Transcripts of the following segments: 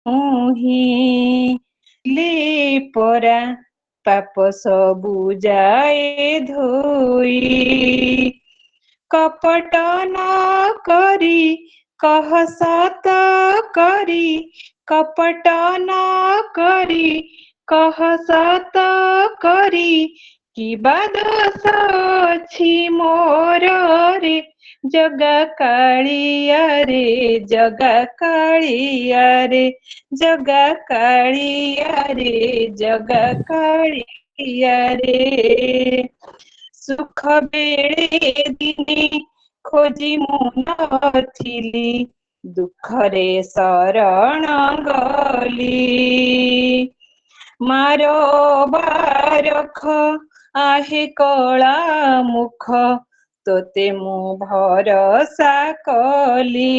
ହିଁ ଲିପରା ପାପ ସବୁ ଯାଏ ଧୋଇ। କପଟ ନ କରି କହ ସତ କରି, କପଟ ନ କରି କହ ସତ କରି, କିବା ଦୋଷ ଅଛି ମୋର ରେ ଜଗା କାଳିଆ ରେ, ଜଗା କାଳିଆ ରେ, ଜଗା କାଳିଆ ରେ, ଜଗା କାଳିଆ ରେ। ସୁଖ ବେଳେ ଦିନେ ଖୋଜି ମୁଁ ନଥିଲି, ଦୁଃଖରେ ଶରଣ ଗଲି। ମାର ବାରଖ आहे କଳା ମୁଖ, ତୋତେ ମୁଁ ଭରସା କଲି।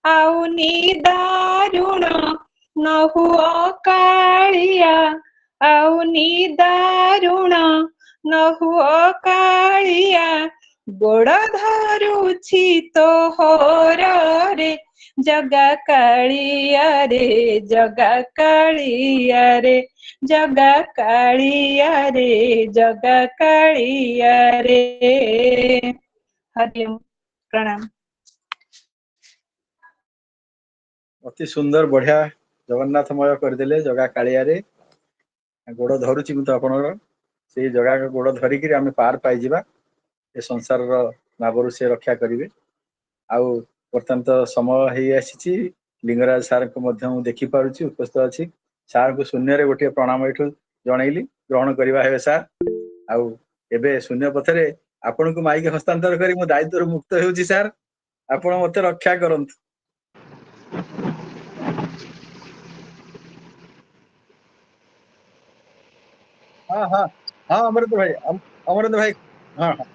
ଆଉ ନିଦାରୁଣ ନ ହୁଅ କାଳିଆ, ଆଉ ନିଦାରୁଣ ନ ହୁଅ କାଳିଆ, ଗୋଡ଼ ଧରୁଛି ତୋହର ରେ, ଜଗା କାଳିଆ ରେ, ଜଗା କାଳିଆ ରେ, ଜଗା କାଳିଆ ରେ, ଜଗା କାଳିଆ ରେ। ହରିଓମ, ପ୍ରଣାମ। ଅତି ସୁନ୍ଦର ବଢିଆ ଜଗନ୍ନାଥମୟ କରିଦେଲେ ଜଗା କାଳିଆରେ। ଗୋଡ଼ ଧରୁଛି ମୁଁ ତ ଆପଣଙ୍କର, ସେଇ ଜଗାଙ୍କ ଗୋଡ଼ ଧରିକିରି ଆମେ ପାର ପାଇଯିବା। ଏ ସଂସାରର ଭାବରୁ ସେ ରକ୍ଷା କରିବେ। ଆଉ ବର୍ତ୍ତମାନ ତ ସମୟ ହେଇ ଆସିଛି, ଲିଙ୍ଗରାଜ ସାର୍ଙ୍କୁ ମଧ୍ୟ ମୁଁ ଦେଖିପାରୁଛି ଉପସ୍ଥିତ ଅଛି। ସାର୍ଙ୍କୁ ଶୂନ୍ୟରେ ଗୋଟିଏ ପ୍ରଣାମ ଏଇଠୁ ଜଣେଇଲି, ଗ୍ରହଣ କରିବା ହେବେ ସାର୍। ଆଉ ଏବେ ଶୂନ୍ୟ ପଥରେ ଆପଣଙ୍କୁ ମାଇକ ହସ୍ତାନ୍ତର କରି ମୋ ଦାୟିତ୍ୱରୁ ମୁକ୍ତ ହେଉଛି ସାର୍। ଆପଣ ମତେ ରକ୍ଷା କରନ୍ତୁ। हाँ हाँ हाँ, अमृत भाई, अमृत भाई, हाँ हाँ।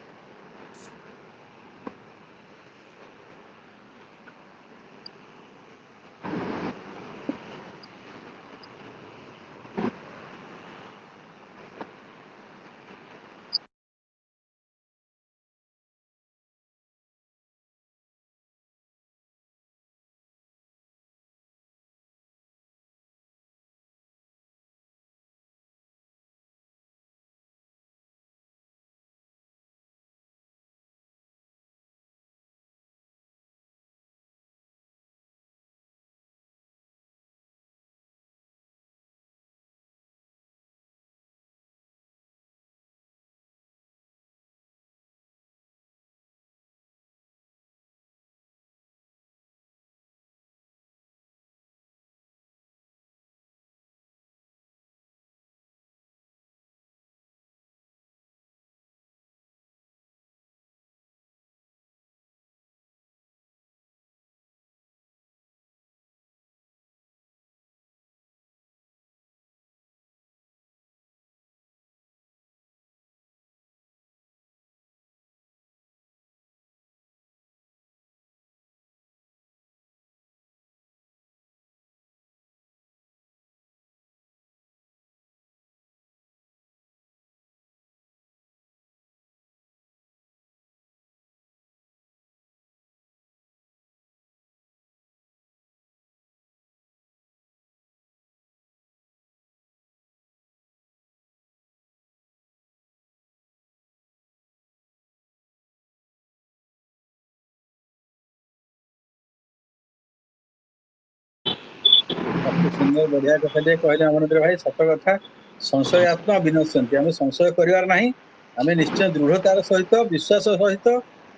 ଅତି ସୁନ୍ଦର ବଢିଆ କଥା ଟିକେ କହିଲେ ଅମରେନ୍ଦ୍ର ଭାଇ, ସତ କଥା। ସଂଶୟ ଆତ୍ମା ବିନଶ୍ୟନ୍ତି, ଆମେ ସଂଶୟ କରିବାର ନାହିଁ। ଆମେ ନିଶ୍ଚୟ ଦୃଢତାର ସହିତ, ବିଶ୍ୱାସ ସହିତ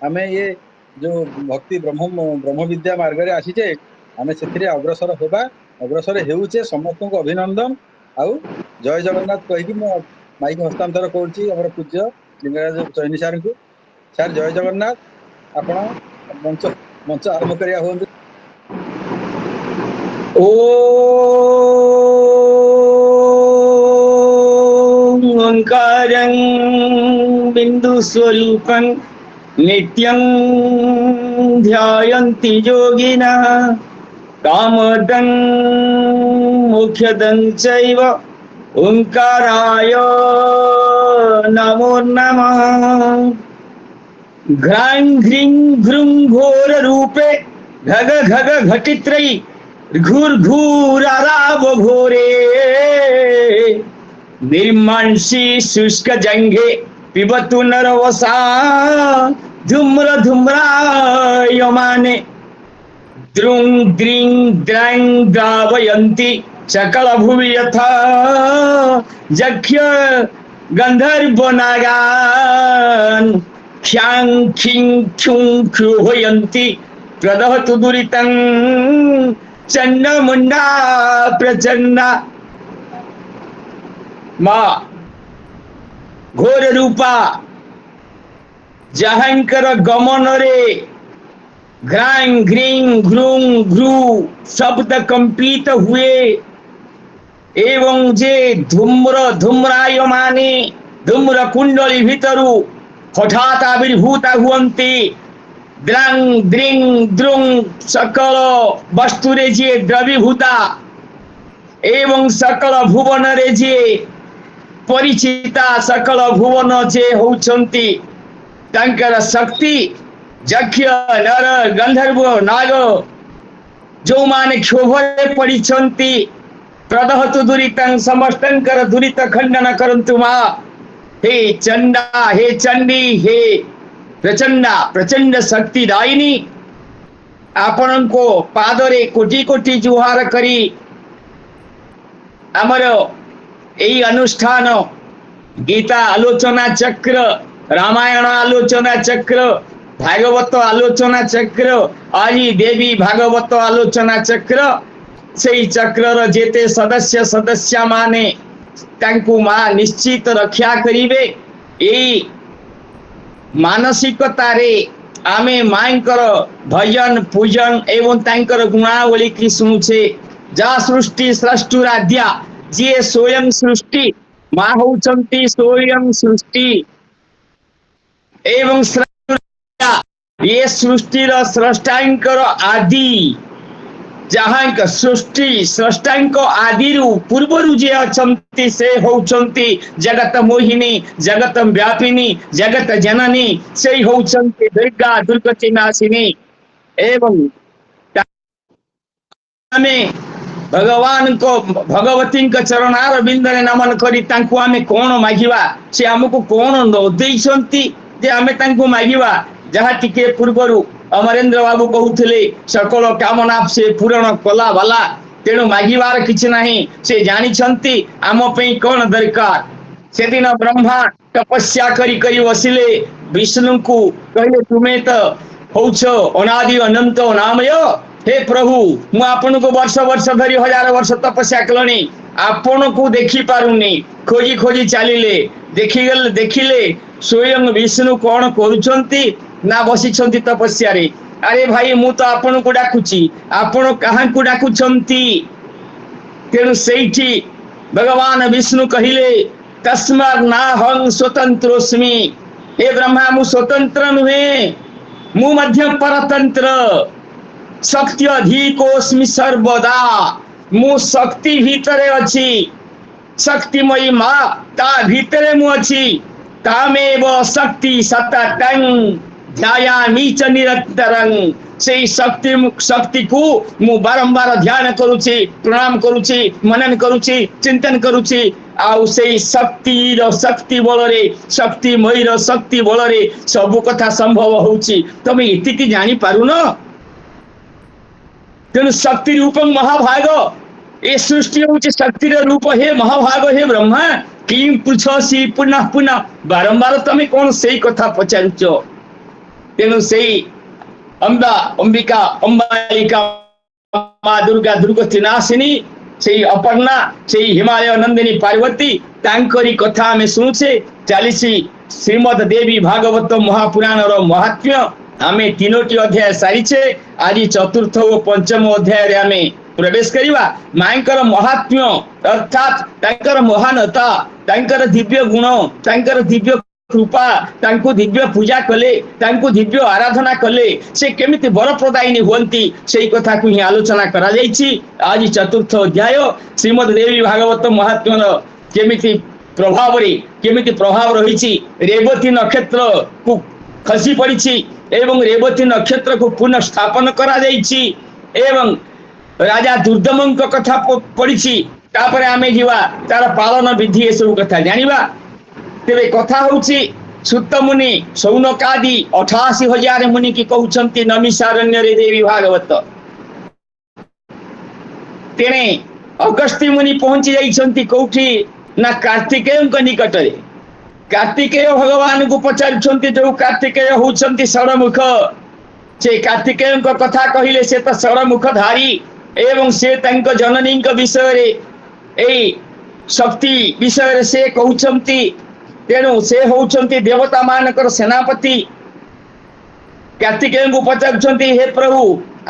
ଆମେ ଏ ଯୋଉ ଭକ୍ତି ବ୍ରହ୍ମ ବିଦ୍ୟା ମାର୍ଗରେ ଆସିଛେ, ଆମେ ସେଥିରେ ଅଗ୍ରସର ହେବା। ଅଗ୍ରସର ହେଉଛେ, ସମସ୍ତଙ୍କୁ ଅଭିନନ୍ଦନ। ଆଉ ଜୟ ଜଗନ୍ନାଥ କହିକି ମୁଁ ମାଇକ ହସ୍ତାନ୍ତର କରୁଛି ଆମର ପୂଜ୍ୟ ଲିଙ୍ଗରାଜ ଚୟନୀ ସାର୍ଙ୍କୁ। ସାର୍ ଜୟ ଜଗନ୍ନାଥ, ଆପଣ ମଞ୍ଚ ଆରମ୍ଭ କରିବା ହୁଅନ୍ତୁ। ॐ ओंकारं बिन्दुस्वरूपं नित्यं ध्यायन्ति योगिनः कामदं मोक्षदं चैव ओंकाराय नमो नमः। घ्रां घ्रीं घ्रुं घोर रूपे घग घग घटित्रयी घूर्घूराराव भोरे निर्मांसी शुष्क जंघे पिबतु नरवसा धूम्र धूम्रायमाने द्रुं द्रिं द्रं द्रावयन्ति सकल भुवि यथा जख्य गंधर्व नागान् ख्यां खिं ख्युं ख्युहयन्ति प्रदहतु दुरितं चंडमुंडा प्रचंडा। माँ घोर रूपा जहांकर गमन रे घ्रां घ्रिं घ्रुं घ्रू शब्द कंपित हुए एवं जे धूम्र धूम्रायमाने धूम्र कुंडली भितरु हठात आविर्भूता हुअन्ति द्रां द्रिं द्रुं सकल वस्तुरे जे द्रवीभूता एवं सकल भुवन रे जे परिचिता सकल भुवन जे होउछन्ति तांकर शक्ति यक्ष नर गंधर्व नाग जो माने क्षोभरे पड़िछन्ति प्रदहतु दुरितं समस्तंकर दुरित खंडन करन्तु मां। हे चंडा हे चंडी हे प्रचंडा प्रचंड शक्ति दायिनी आपण को पादरे कोटि कोटि जुहार करी आमर एई अनुष्ठान गीता आलोचना चक्र रामायण आलोचना चक्र भागवत आलोचना चक्र आदि देवी भागवत आलोचना चक्र से चक्र जेते सदस्य सदस्य माने तांकु मां निश्चित रक्षा करिवे। एई मानसिकता रे आमे मांकर भजन पूजन एवं तांकर गुणावली की सुनुछे। जा सृष्टि सृष्टुराध्या जे स्वयं सृष्टि मां होउछन्ति स्वयं सृष्टि एवं ये सृष्टिर स्रष्टांकर आदि जहां सृष्टि स्रष्टांक आदि पूर्वरु जे अछन्ति से होउछन्ति जगत मोहिनी जगत व्यापिनी जगत जननी से होउछन्ति दुर्गा दुर्गति नाशिनी एवं हमें भगवान को भगवती चरणार बिंदरे नमन करी तांकु आमे कोन मागिवा से हमको कोन न देइछन्ति जे आमे तांकु मागिवा जहा टिके पूर्वरु अमरेंद्र बाबू कहूथिले सकल कामना से पूरण कला वाला तेणु मागिबार किछि नाही से जानी छंती आम पई कोन दरकार। से दिन ब्रह्मा तपस्या करी करी बसिले विष्णु को कहले तुमे तो होउछ अनादि अनंत नामय हे प्रभु मु आपन को वर्ष वर्ष धरी हजार वर्ष तपस्या कलनी आपन को देखि पारुनी खोजी खोजी चलिले देखिले स्वयं विष्णु कौन करुछंती ना बसी छंती तपस्या रे। अरे भाई मु तो आपन को डाकुची आपन कहां को डाकुछंती तेणु सेठी भगवान विष्णु कहिले तस्मात् नाहं स्वतंत्रोस्मि हे ब्रह्मा मु स्वतंत्र नुहे मु मध्य परतंत्र शक्ति अधिकोस्मि सर्वदा मु शक्ति भीतरे अछि शक्तिमयी मां ता भीतरे मु अछि तामेव शक्ति सततं ध्यायामि च निरन्तरं से शक्ति को मु बारंबार ध्यान करूची प्रणाम करूची मनन करूची चिंतन करूची आउ से शक्ति बल रे शक्तिमयी शक्ति बल रे सब कथा संभव होउची तमे इतिकी जानि पारुन। तेणु शक्ति रूपं महाभाग ए सृष्टि होउची शक्ति रूप हे महाभाग हे ब्रह्मा किं पृछसी पुनः पुनः बारंबार तमे कौन से कथा पचारुच। तेणु से अंबिका अंबालिका मां दुर्गा दुर्गति नाशिनी से अपर्णा से हिमालय नंदिनी पार्वती तांकरी कथा आमे सुनुछे चालीसी श्रीमद देवी भागवत महापुराण रो महात्म्य आमे तीनोटी अध्याय सारिछे आज चतुर्थ और पंचम अध्याय रे आमे प्रवेश करिवा। मांकर महात्म्य अर्थात तांकर महानता तांकर दिव्य गुण तांकर दिव्य कृपा तांको दिव्य पूजा कले तांको दिव्य आराधना कले से केमिति बर प्रदायिनी हुअन्ति सेही कथा को ही आलोचना करा जायछि। आज चतुर्थ अध्याय श्रीमद देवी भागवत महात्म्य केमिति प्रभाव रहिछि रेवती नक्षत्र को खसी पड़िछि एवं रेवती नक्षत्र को पुनः स्थापन करा जायछि एवं राजा दुर्दमଙ୍କ କଥା ପଡିଛି ତାପରେ ଆମେ ଯିବା ତାର ପାଳନ ବିଧି ଏ ସବୁ କଥା ଜାଣିବା। ତେବେ କଥା ହଉଛି ସୁତମୁନି ସୌନକାଦି 88,000 ମୁନି କି କହୁଛନ୍ତି ନମିଷାରଣ୍ୟରେ ଦେବୀ ଭାଗବତ। ତେଣେ ଅଗସ୍ତ୍ୟ ମୁନି ପହଞ୍ଚି ଯାଇଛନ୍ତି କୋଉଠି ନା କାର୍ତ୍ତିକେୟଙ୍କ ନିକଟରେ। କାର୍ତ୍ତିକେୟ ଭଗବାନଙ୍କୁ ପଚାରୁଛନ୍ତି ଯୋଉ କାର୍ତ୍ତିକେୟ ହଉଛନ୍ତି ଷଡ଼ମୁଖ, ସେ କାର୍ତ୍ତିକେୟଙ୍କ କଥା କହିଲେ ସେ ତ ଷଡ଼ମୁଖ ଧାରୀ ଏବଂ ସେ ତାଙ୍କ ଜନନୀଙ୍କ ବିଷୟରେ ଏଇ ଶକ୍ତି ବିଷୟରେ ସେ କହୁଛନ୍ତି। ତେଣୁ ସେ ହଉଛନ୍ତି ଦେବତା ମାନଙ୍କର ସେନାପତି। କାର୍ତ୍ତିକେୟଙ୍କୁ ପଚାରୁଛନ୍ତି ହେ ପ୍ରଭୁ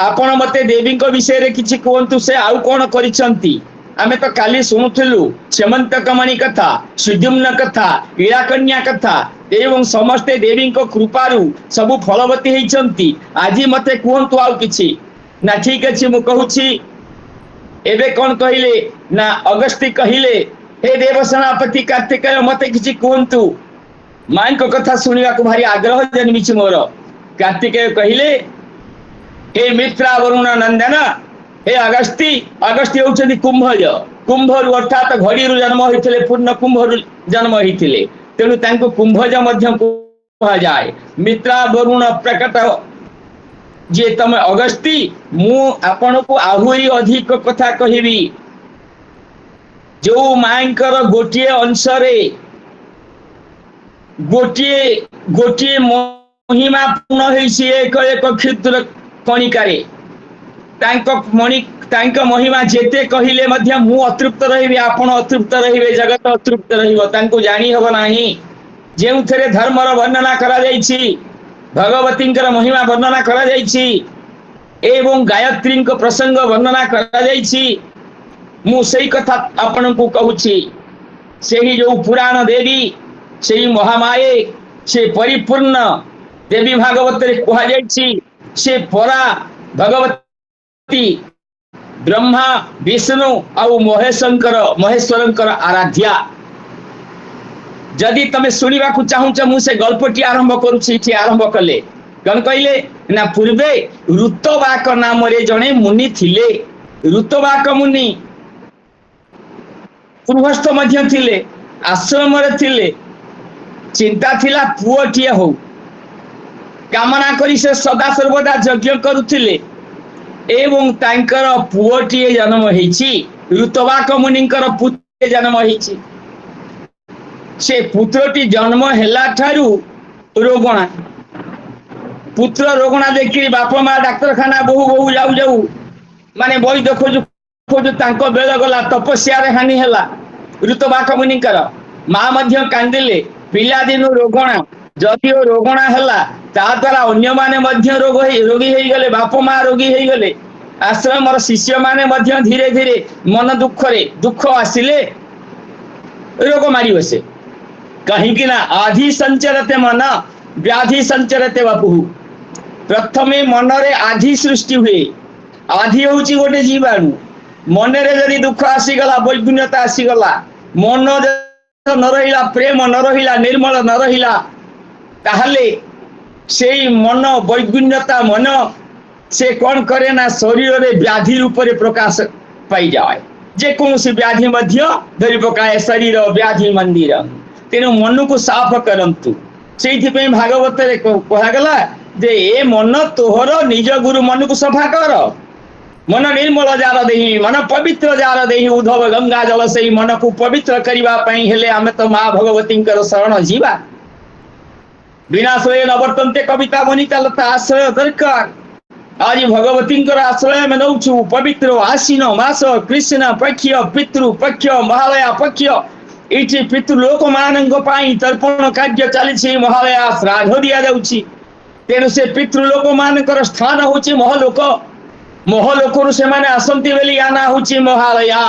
ଆପଣ ମତେ ଦେବୀଙ୍କ ବିଷୟରେ କିଛି କୁହନ୍ତୁ, ସେ ଆଉ କଣ କରିଛନ୍ତି? ଆମେ ତ କାଲି ଶୁଣୁଥିଲୁ ସେମନ୍ତକମଣି କଥା, ସୁଦ୍ୟୁମ୍ନ କଥା, ଇଳାକନ୍ୟା କଥା ଏବଂ ସମସ୍ତେ ଦେବୀଙ୍କ କୃପାରୁ ସବୁ ଫଳବତୀ ହେଇଛନ୍ତି। ଆଜି ମତେ କୁହନ୍ତୁ ଆଉ କିଛି। ନା ଠିକ ଅଛି ମୁଁ କହୁଛି। ଏବେ କଣ କହିଲେ ନା ଅଗସ୍ତ୍ୟ କହିଲେ हे देव सेनापति कार्तिकेय मते किसी कहतु। मां को कथा सुनिया को भारी आग्रह जन्मिछि मोर। कार्तिकेय कहिले हे मित्रा वरुण नंदन हे अगस्त्य होउछन्ति कुंभज। कुंभरु अर्थात घड़ीरु जन्म होइथिले, पूर्ण कुंभरु जन्म होइथिले, तेणु तांको कुंभज मध्य कहा जाए। मित्रा वरुण प्रकट जे तमे अगस्त्य मु आपण को आहुरी अधिक कथा कहिबी। जो मांकर गोटे अंशरे गोटे महिमा पूर्ण होइछि एक एक क्षुद्र कणिकारे। तांको महिमा जेते कहिले मध्य मु अतृप्त रहिबी, आपण अतृप्त रहिबे, जगत अतृप्त रहिबो। तांको जानी हबो नाही। जेउथरे धर्मर वर्णना करा जाइछि, भगवतींकर महिमा वर्णना करा जाइछि एवं गायत्रींको प्रसंग वर्णना करा जाइछि। मु सही कथा आपण को कहूछि। सेही जो पुराण देवी सेही महामाये से परिपूर्ण देवी भागवत रे कहा जाइछि। से परा भगवती ब्रह्मा विष्णु और महेश्वरंकर आराध्या। जदि तमे सुनिबा को चाहुछ मु से गल्पटी आरंभ करूछि। इठी आरंभ कले कौन कहले ना पूर्वे ऋतवाक नाम रे जणे मुनि थिले। ऋतवाक मुनि पूर्वस्थ मध्य थिले, आश्रम रे थिले। चिंता थिला पुओटिए हो, कामना करी से सदा सर्वदा यज्ञ करुथिले एवं तांकर पुओटिए जन्म होइछि। ऋतवाक मुनिंकर पुत्र जन्म होइछि। से पुत्रटी जन्म हेला ठारू रोगणा, पुत्र रोगणा देखि बापा मां डाक्तरखाना बहु जाऊ जाऊ माने वैद्य खोजु खोजु तांको बेल गला। तपस्या रे हानि हेला ऋतवाक मुनिकर। मां मध्य कांदिले पिला दिनु रोगणा, जदि रोगणा हेला ता द्वारा अन्य माने मध्य रोगी हेई गले, बापा मां रोगी हेई गले। आश्रमर शिष्य माने मध्य धीरे धीरे मन दुख आसिले रोग मारी बसे। कहीं कि ना आधि संचरते मन व्याधि संचरते बापू। प्रथमे मन रे आधि सृष्टि हुए। आधि होउची गोटे जीवाणु। मन रे जदि दुख आसीगला, वैगुण्यता आसीगला, मन न रहिला, प्रेम न रहिला, निर्मल न रहिला, ताहले सेई मन वैगुण्यता मन से कौन करे ना शरीर रे व्याधि रूप रे प्रकाश पाई जाए। जे कौन व्याधि मध्य धरी पकाए शरीर व्याधि मंदिर। तेणु मन को साफ करंतु। से भागवत रे कहगला जे ए मन तोहर निज गुरु मन को सफा कर। मन निर्मल जार देही, मन पवित्र जार देही, उद्धव गंगा जल से मन को पवित्र करबा पई हेले आमे तो मां भगवती शरण जीवा। विनाश्रय नवर्तन्ते कविता बनिता लता आश्रय दरकार। आज भगवती आश्रय में नौचु। पवित्र आसीन मास कृष्ण पक्ष पितृ पक्ष महालया पक्ष। इठी पितृलोक मानक पाई तर्पण कार्य चली। महालया श्राद्ध दिया जाउछि। तेणु से पितृलोक मानकर स्थान होछि महलोक। महलोकरु से माने आसंती बेली आना होछि महालया।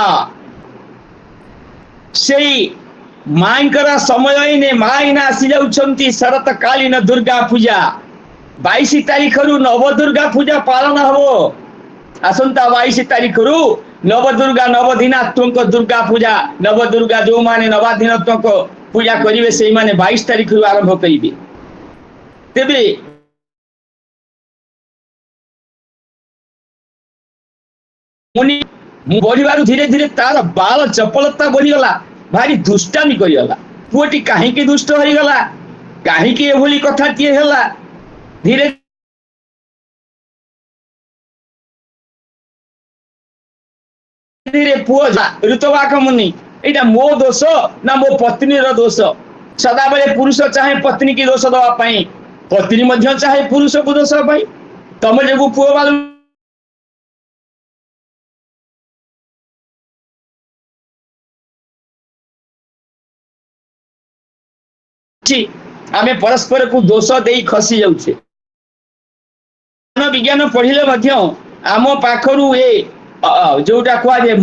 सेई माइंकर समय ने माइना आसी जाउछंती शरत कालीन दुर्गा पूजा। 22 तारीख रु नव दुर्गा पूजा पालन हबो। आसंता 22 तारीख रु नव दुर्गा नवदिनात्मक दुर्गा पूजा। नव दुर्गा जो माने नवादिनात्मक पूजा करिवे सेई माने 22 तारीख रु आरंभ करिवे। तेबे मुनि बढ़िबारु धीरे धीरे तार बाल चपलता बढ़ीगला भारी दुष्टामी करिगला पुओटी काहेकि दुष्ट होइगला काहेकि एभली कथाटिए होला धीरे धीरे पुओ ऋतुवाक मुनि एटा मो दोष ना मो पत्नी रो दोष सदा बेले पुरुष चाहे पत्नी की दोष दवा पाई पत्नी मध्य चाहे पुरुष को दोष पाई तम जगु पुओ बाल आमे परस्पर को दोष देई खसी जाउछे विज्ञान पढ़िले मध्य आम पाखरु ए जोटा कुआ जे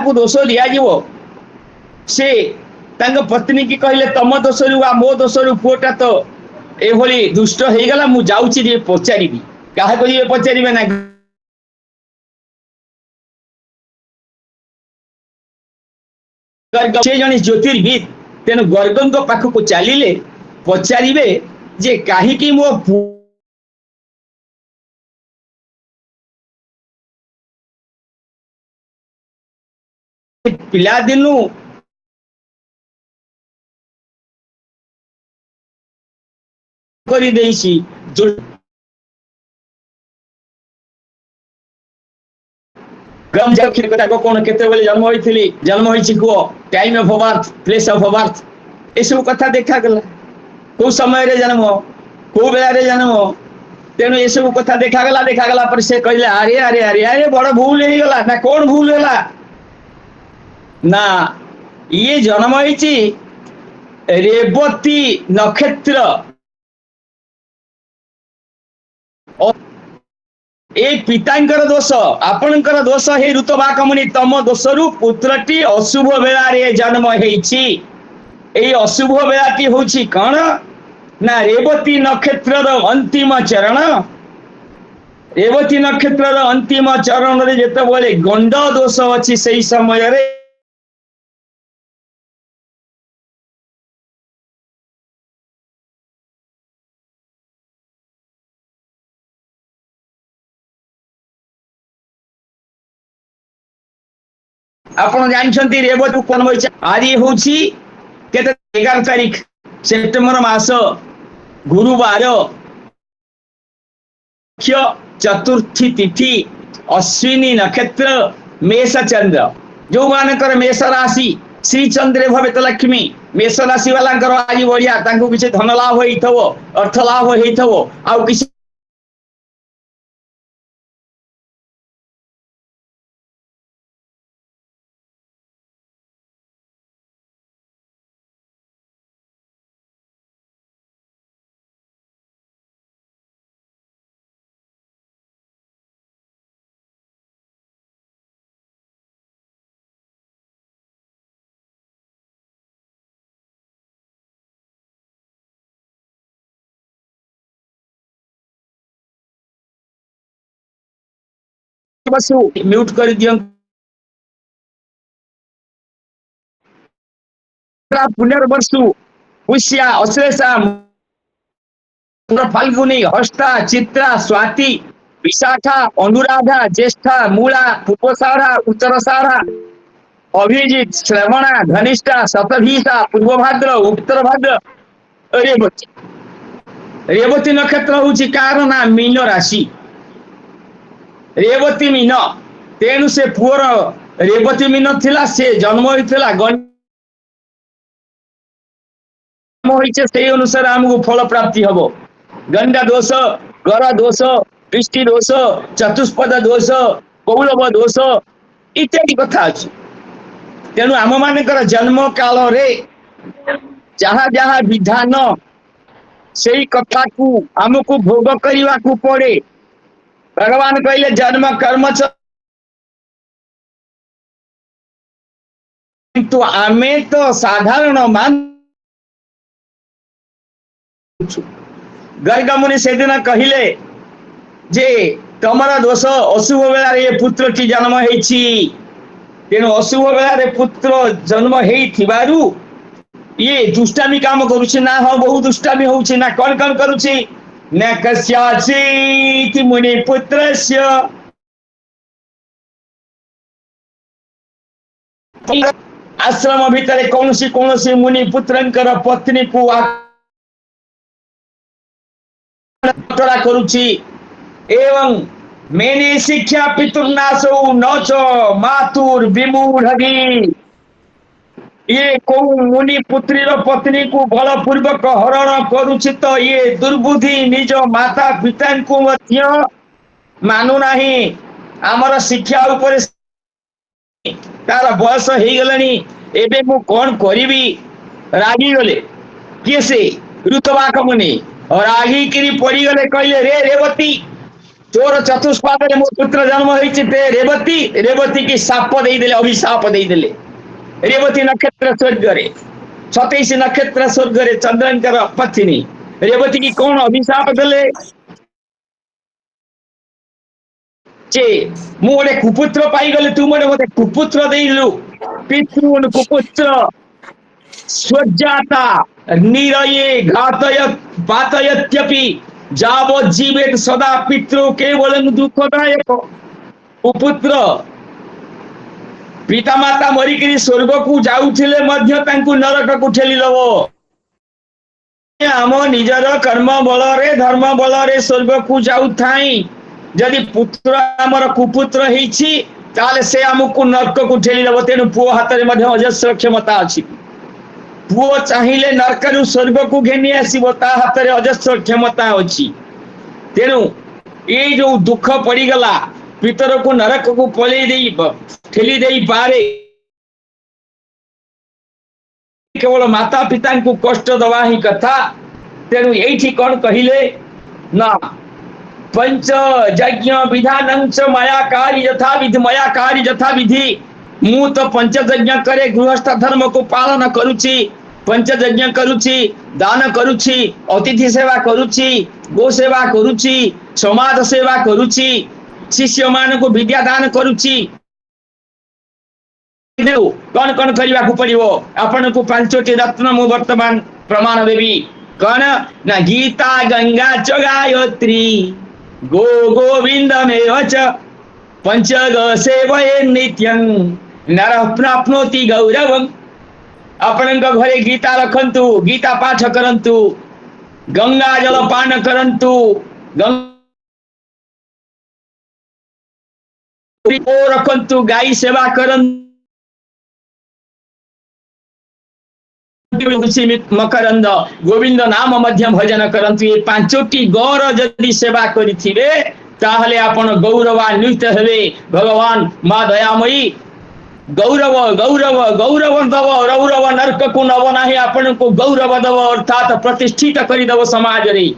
को दोष दिया जीवो से तांग पत्नी की कहले तम दोषरु आ मो दोषरु पुओटा तो एभली दुष्ट हो गला मु जाउची जे पचारिबी काहा को जे पचारिबे ना से जने ज्योतिर्विद तेनु गर्गन को पाख को चलिले पचारिबे जे काहे कि मो पिला दिनु करी देइसी गम जब खिर कथा को कोन केते बेले जन्म होइथिली जन्म होइछि को time of birth place of birth a सब कथा देखा गला को समय रे जन्म को बेला रे जन्म तेनु ए सब कथा देखा गला पर से कहले अरे अरे अरे अरे बड़ भूल हे गला ना कोन भूल होला ना ये जन्म होइछि रेवती नक्षत्र ए पितांकर दोष आपणकर दोष हे ऋतुवाक मुनि तम दोषरु पुत्रटी अशुभ बेला रे जन्म हेछि ए अशुभ बेलाटी होछि कण ना रेवती नक्षत्र अंतिम चरण रेवती नक्षत्र अंतिम चरण रे जेते बोले गंड दोष अछि सही समय रे आपण जानछंती रेवती कोन होइछ आरी होछि केते 11 तारीख सेप्टेम्बर मास गुरुवार चतुर्थी तिथि अश्विनी नक्षत्र मेष चंद्र जो मानकर मेष राशि श्री चंद्रे भवेत लक्ष्मी मेष राशि वाला आज बढ़िया तांको किछ धन लाभ होइथवो अर्थ लाभ होइथवो आ किछ बसु म्यूट कर दियो पुनर्वसु पुष्या अश्लेषा फाल्गुनी हस्ता चित्रा स्वाति विशाखा अनुराधा ज्येष्ठा मूला पूर्वषाढ़ा उत्तरषाढ़ा अभिजित श्रवणा धनिष्ठा शतभिषा पूर्वभाद्र उत्तरभाद्र रेवती रेवती नक्षत्र होछि कार ना मीन राशि रेवती मीन तेणु से पुअर रेवती मीन थिला से जन्म होइथिला से अनुसार आमको फल प्राप्ति हबो गंडा दोष गर दोष दृष्टि दोष चतुष्पद दोष कौलभ दोष इत्यादि कथा अछि तेणु आम मानकर जन्म काल रे जहाँ जहाँ विधान सेई कथा को आमको भोग करने को पड़े भगवान कहले जन्म कर्म तो आमे तो साधारण मान गर्ग मुनि से दिन कहले जे तमरा दोष अशुभ बेला रे पुत्र की जन्म हेछि तेणु अशुभ बेला रे पुत्र जन्म हेइ ये दुष्टामी काम करुछि ना हो बहुत दुष्टामी होछि ना कौन कौन करुछि न कस्याचित् मुनिपुत्रस्य आश्रम भितर कौनसी कौनसी मुनि पुत्रंकर पत्नी को आटरा करुछि एवं मेने शिक्षा पितुर्नाशो न च मातुर विमूढ़ी। ये को मुनि पुत्री पत्नी को बलपूर्वक हरण करुछि तो ये दुर्बुद्धि निज माता पिता को मध्य मानु नाही। आमर शिक्षा ऊपर तार बयस हो गलानी एबे मु कौन करिबी रागी गले किए से ऋतवाक मुनि और रागी किरी पड़ी गले कहले रे रेवती तोर चतुष्पाद मो पुत्र जन्म होइछि ते रेवती रेवती की शाप दे देले अभिशाप दे देले। रेवती नक्षत्र स्वर्ग रे 27 नक्षत्र स्वर्ग रे चंद्रंकर पत्नी रेवती की कौन अभिशाप देले जे मु गोटे कुपुत्र पाई गले तू मोटे कुपुत्र देलु पितृ कुपुत्र स्वजाता निरये घातय पातयत्यपि जावो जीवेत सदा पितृ केवलं दुःखदायक। कुपुत्र पितामाता मरिकरी स्वर्ग को जाउथिले मध्य तांकु नरक को ठेली दबो। आम निजर कर्म बल रे धर्म बल रे स्वर्ग को जाउ थाई जदि पुत्र आमर कुपुत्र हेछि ताले से हमकु नरक को ठेली दबो। तेनु पुओ हाथ रे मध्य अजस्र क्षमता अछि। पुओ चाहिले नरक रु स्वर्ग को घेनी आसीबो ता हाथ रे अजस्र क्षमता अछि। तेनु ए जो दुख पड़ी गला पितर को नरक को पले देई ठेली देई पारे केवल माता पिता को कष्ट दवा ही कथा। तेनु एठी कौन कहिले ना पंच यज्ञ विधानं च मायाकारी यथा विधि मायाकारी यथा विधि। मु तो पंच यज्ञ करे गृहस्थ धर्म को पालन करुछि पंच यज्ञ करुछि दान करुछि अतिथि सेवा करुछि गो सेवा करुछि समाज सेवा करुछि शिष्य मान को विद्या दान करुछि। कौन कौन करने को पड़ो आपण को 5टी रत्न मु वर्तमान प्रमाण देवी कौन ना गीता गंगा च गायत्री गो गोविंदमेव च पंचग सेवये नित्यं नरः प्राप्नोति गौरवम्। आपण घरे गीता रखंतु गीता पाठ करंतु गंगा जल पान करंतु रखंतु गाई सेवा करंतु मकरंद गोविंद नाम मध्य भजन करंतु। ये 5टी गौर जदि सेवा करिथिबे ताहले आपण गौरवान्वित हेबे। भगवान मां दयामयी गौरव गौरव गौरव दब रौरव नरक को नब नाही आपण को गौरव दब अर्थात प्रतिष्ठित करि दब समाज रे।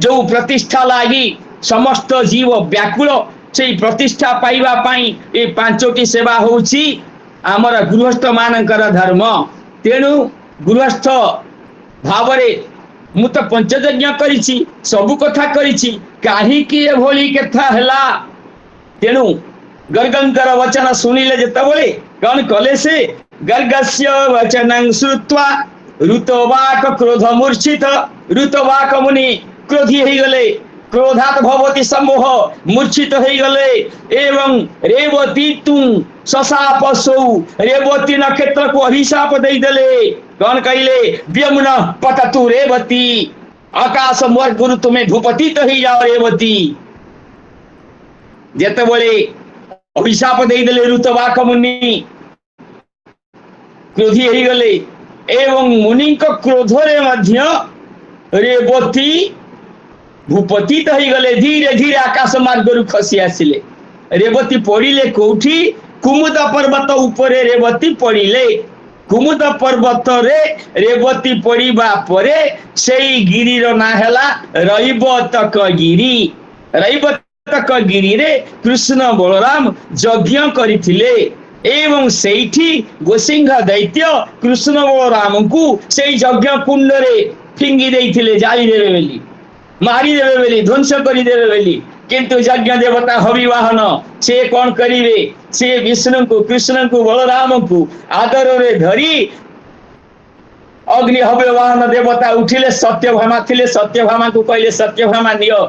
जो प्रतिष्ठा लागी समस्त जीव व्याकुल से प्रतिष्ठा पाइबा पाई ए 5टी सेवा होउची आमर गृहस्थ मानकर धर्म। तेणु गृहस्थ भावरे मु तो पंचयज्ञ करिछि सबु कथा करिछि काहे कि एभली कथा हला। तेणु गर्गंकर वचन सुनिले जेतबले कौन कले से गर्गस्य वचनं श्रुत्वा ऋतवाक क्रोध मूर्छित। ऋतवाक मुनि क्रोधी हो गले क्रोधात भवती सम्मोह मूर्छित हो गले एवं रेवती तुम शशापसौ रेवती नक्षत्र को अभिशाप दे देले। कौन कहले व्यमुन पततु रेवती आकाश मार्ग गुरु तुम्हें भूपतित ही जाओ रेवती। जेतबले अभिशाप दे देले ऋतवाक मुनि क्रोधी हो गले एवं मुनि को क्रोध रे मध्य रेवती भूपतित हो गले। धीरे धीरे आकाश मार्ग रु खसी आसिले। रेवती पड़िले कोठी कुमुद पर्वत ऊपर रेवती पड़िले। कुमुद पर्वत रे रेवती पड़िबा परे सेई गिरिर ना हैला रैवतक गिरी। रैवतक गिरी रे कृष्ण बलराम यज्ञ करिथिले एवं सेठी गोसिंह दैत्य कृष्ण बलराम को सेई यज्ञ कुंड रे फिंगी देइथिले जाई देबे बेली मारी देबे बेली ध्वंस करि देबे बेली। किंतु यज्ञ देवता हविवाहन से कौन करिवे से विष्णु को कृष्ण को बलराम को आदर रे धरी अग्नि हव्यवाहन देवता उठिले सत्यभामा थिले सत्यभामा को कहले सत्यभामा नियो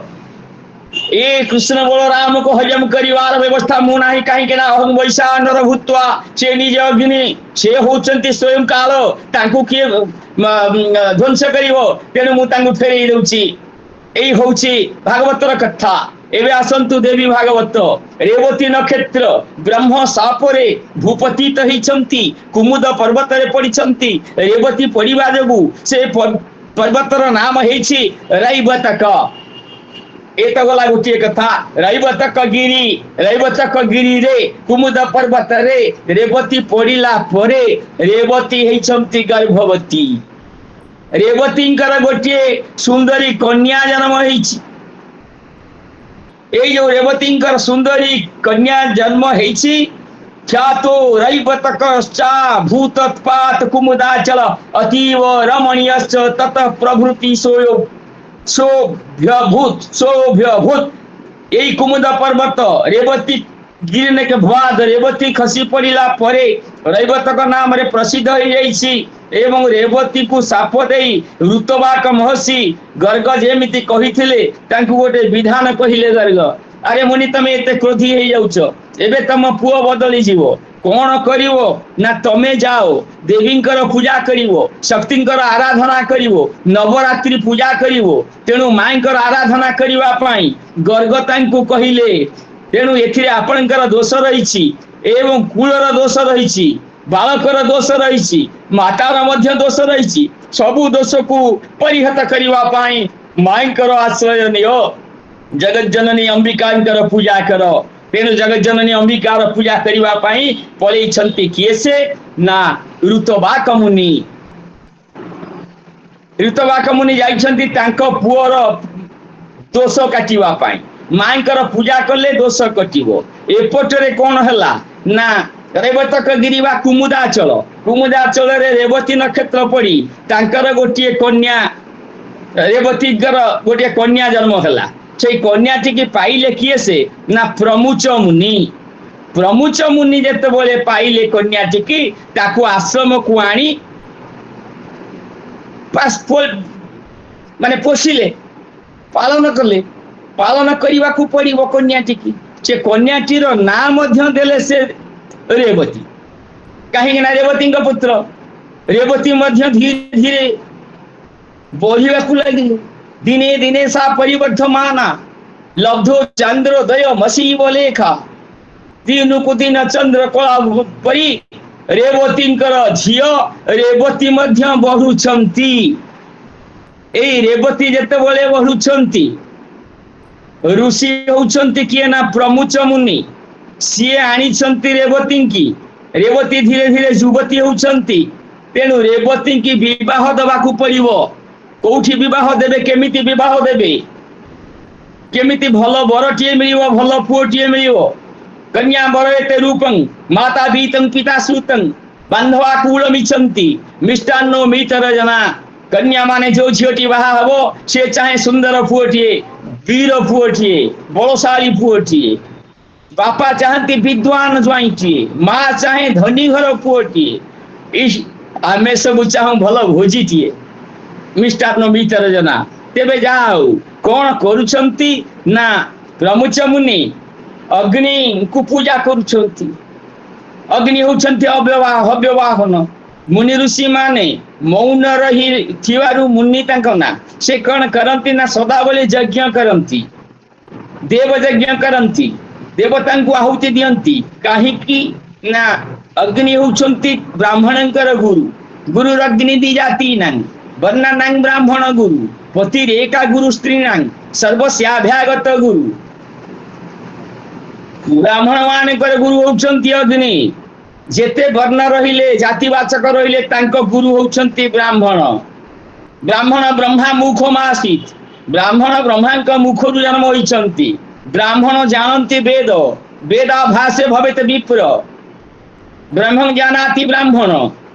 ए कृष्ण बलराम को हजम करिवार व्यवस्था मु नाही काहे के ना अहं वैशानर भूत्वा से निज अग्नि से होचंती स्वयं काल तांकु के ध्वंस करिवो तेनु मु तांकु फेरै देउची एई होउची भागवतर कथा एबे आसंतु देवी भागवत रेवती नक्षत्र ब्रह्म सापरे भूपतित होइछंती कुमुद पर्वत रे पडिछंती रेवती परिवा जबु से पर्वतर नाम हेछि रैवतक एत गला गोटे कथा रैवतक गिरी रे कुमुद पर्वत रे रेवती पड़िला परे रेवती हेइछंती गर्भवती रेवतींकर गोटे सुंदरी कन्या जन्म हेइछि ए जो रेवतींकर सुंदरी कन्या जन्म हेइछि ख्यातो रैवतकश्चा भूतत्पात कुमुदाचल अतीव रमणीयश्च ततः प्रभृति शोभ्यभूत यही कुमुद पर्वत रेवती गिरने के बाद रेवती खसी पड़िला परे रैवतक नाम रे प्रसिद्ध हो जाइछि एवं रेवती को साप देई ऋतवाक महर्षि गर्ग जेमिति कहिथिले तांकु गोटे विधान कहिले गर्ग अरे मुनि तमे एते क्रोधी हे जाउछो एबे तम पुओ बदली जीवो कौन करिवो ना तमे जाओ देवींकर पूजा करिवो शक्तिंकर आराधना करिवो नवरात्रि पूजा करिवो तेणु माईंकर आराधना करिवा पाई गर्ग तांकु कहिले तेणु एथिरे आपणकर दोष रहिछि एवं कुलर दोष रहिछि बालकर दोष रहिछि मातार मध्य दोष रहिछि सबु दोष को परिहत करिवा पाई माईंकर आश्रय नियो जगत जननी अंबिकांकर पूजा करो तेणु जगत जननी अंबिकार पूजा करिवा पाई पळैछंती किएसे ना ऋतवाक मुनि जाइछंती तांको पुअर दोष काटिवा पाई माईंकर पूजा कले दोष कटिबो एपटरे कोन हला ना रेवतक गिरिवा कुमुदाचल रे रेवती नक्षत्र पड़ी तांकर गोटे कन्या रेवतीकर गोटे कन्या जन्म हला से कन्या टी पाइले किए से ना प्रमुच मुनि जेते बोले पाइले कन्या टी ताकू आश्रम को आनी माने पोषिले पालन करने को पड़ो कन्या टी से कन्याटीर ना देले से रेवती कहीं रेवती पुत्र रेवती धीरे धीरे बढ़ा लगे दिने दिने सा परिवर्धमाना लब्धो चंद्रोदय मसीब लेखा दिनुकु दिन चंद्र कला परी रेवतींकर झियो रेवती मध्य बढ़ुछंती एई रेवती जेते बोले बढ़ुछंती ऋषि होउछंती किए ना प्रमुच मुनि सीए आनिछंती रेवती की रेवती धीरे धीरे युवती होउछंती तेणु रेवती की विवाह दबाकू पड़िबो कोठी विवाह देबे केमिति विवाह देबे केमिति भल बरटीए मिलिबो भल पुओटीए मिलिबो कन्या बर एते रूपं माता बीतं पिता सुतं बांधवा कूलमिछंती मिष्टान्नो मितरजना कन्या माने जो झियोटी बाहा हबो से चाहे सुंदर पुओटीए वीर पुओटीए बलशाली पुओटीए बापा चाहती विद्वान ज्वाइंटीए माँ चाहे धनी घर पुओटीए आमे सब चाहूं भल भोजीटीए मिष्टान्न भीतर जना तेबे जाओ कौन करुछंती ना प्रमुच मुनि अग्नि को पूजा करुछंती अग्नि होछंती हव्यवाहन मुनि ऋषि माने मौन रही थिवारु मुनि तांको ना से कौन करंती ना सदाबले यज्ञ करंती देव यज्ञ करंती देवता को आहुति दियंती काहे की ना अग्नि होछंती ब्राह्मणंकर गुरु अग्नि दी जाती ना वर्णानां ब्राह्मण गुरु पतिरेका गुरु स्त्रीणां सर्वस्याभ्यागत गुरु ब्राह्मण मानकर गुरु होउछंती अग्नि जेते वर्ण रहिले जातिवाचक रहिले तांको गुरु होउछंती ब्राह्मण ब्रह्मा मुखमासीत ब्राह्मण ब्रह्मांक मुखरु जन्म होइछंती ब्राह्मण जानन्ति वेदाभासे भवेत विप्र ब्रह्म जानाति ब्राह्मण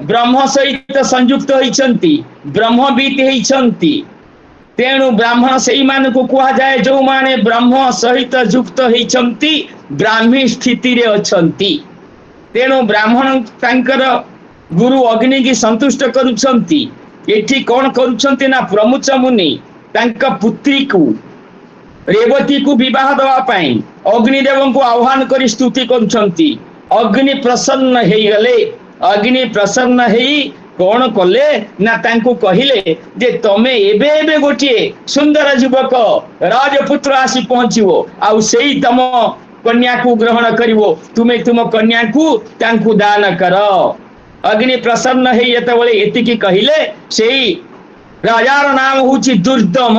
ब्रह्म सहित संयुक्त होइछंती ब्रह्मविद होइछंती तेणु ब्राह्मण सेई मान को कहा जाए जो माने ब्रह्म सहित युक्त होइछंती ब्राह्मी स्थिति रे अछंती तेणु ब्राह्मण तांकर गुरु अग्नि की संतुष्ट करुछंती ଏଠି କଣ କରୁଛନ୍ତି ନା ପ୍ରମୁଚ ମୁନି ତାଙ୍କ ପୁତ୍ରୀକୁ ରେବତୀକୁ ବିବାହ ଦେବା ପାଇଁ ଅଗ୍ନିଦେବଙ୍କୁ ଆହ୍ୱାନ କରି ସ୍ତୁତି କରୁଛନ୍ତି। ଅଗ୍ନି ପ୍ରସନ୍ନ ହେଇଗଲେ। ଅଗ୍ନି ପ୍ରସନ୍ନ ହେଇ କଣ କଲେ ନା ତାଙ୍କୁ କହିଲେ ଯେ ତମେ ଏବେ ଏବେ ଗୋଟିଏ ସୁନ୍ଦର ଯୁବକ ରାଜପୁତ୍ର ଆସି ପହଞ୍ଚିବ, ଆଉ ସେଇ ତମ କନ୍ୟାକୁ ଗ୍ରହଣ କରିବ। ତୁମେ ତୁମ କନ୍ୟାକୁ ତାଙ୍କୁ ଦାନ କର। ଅଗ୍ନି ପ୍ରସନ୍ନ ହେଇ ଯେତେବେଳେ ଏତିକି କହିଲେ, ସେଇ ରାଜାର ନାମ ହଉଛି ଦୁର୍ଦମ।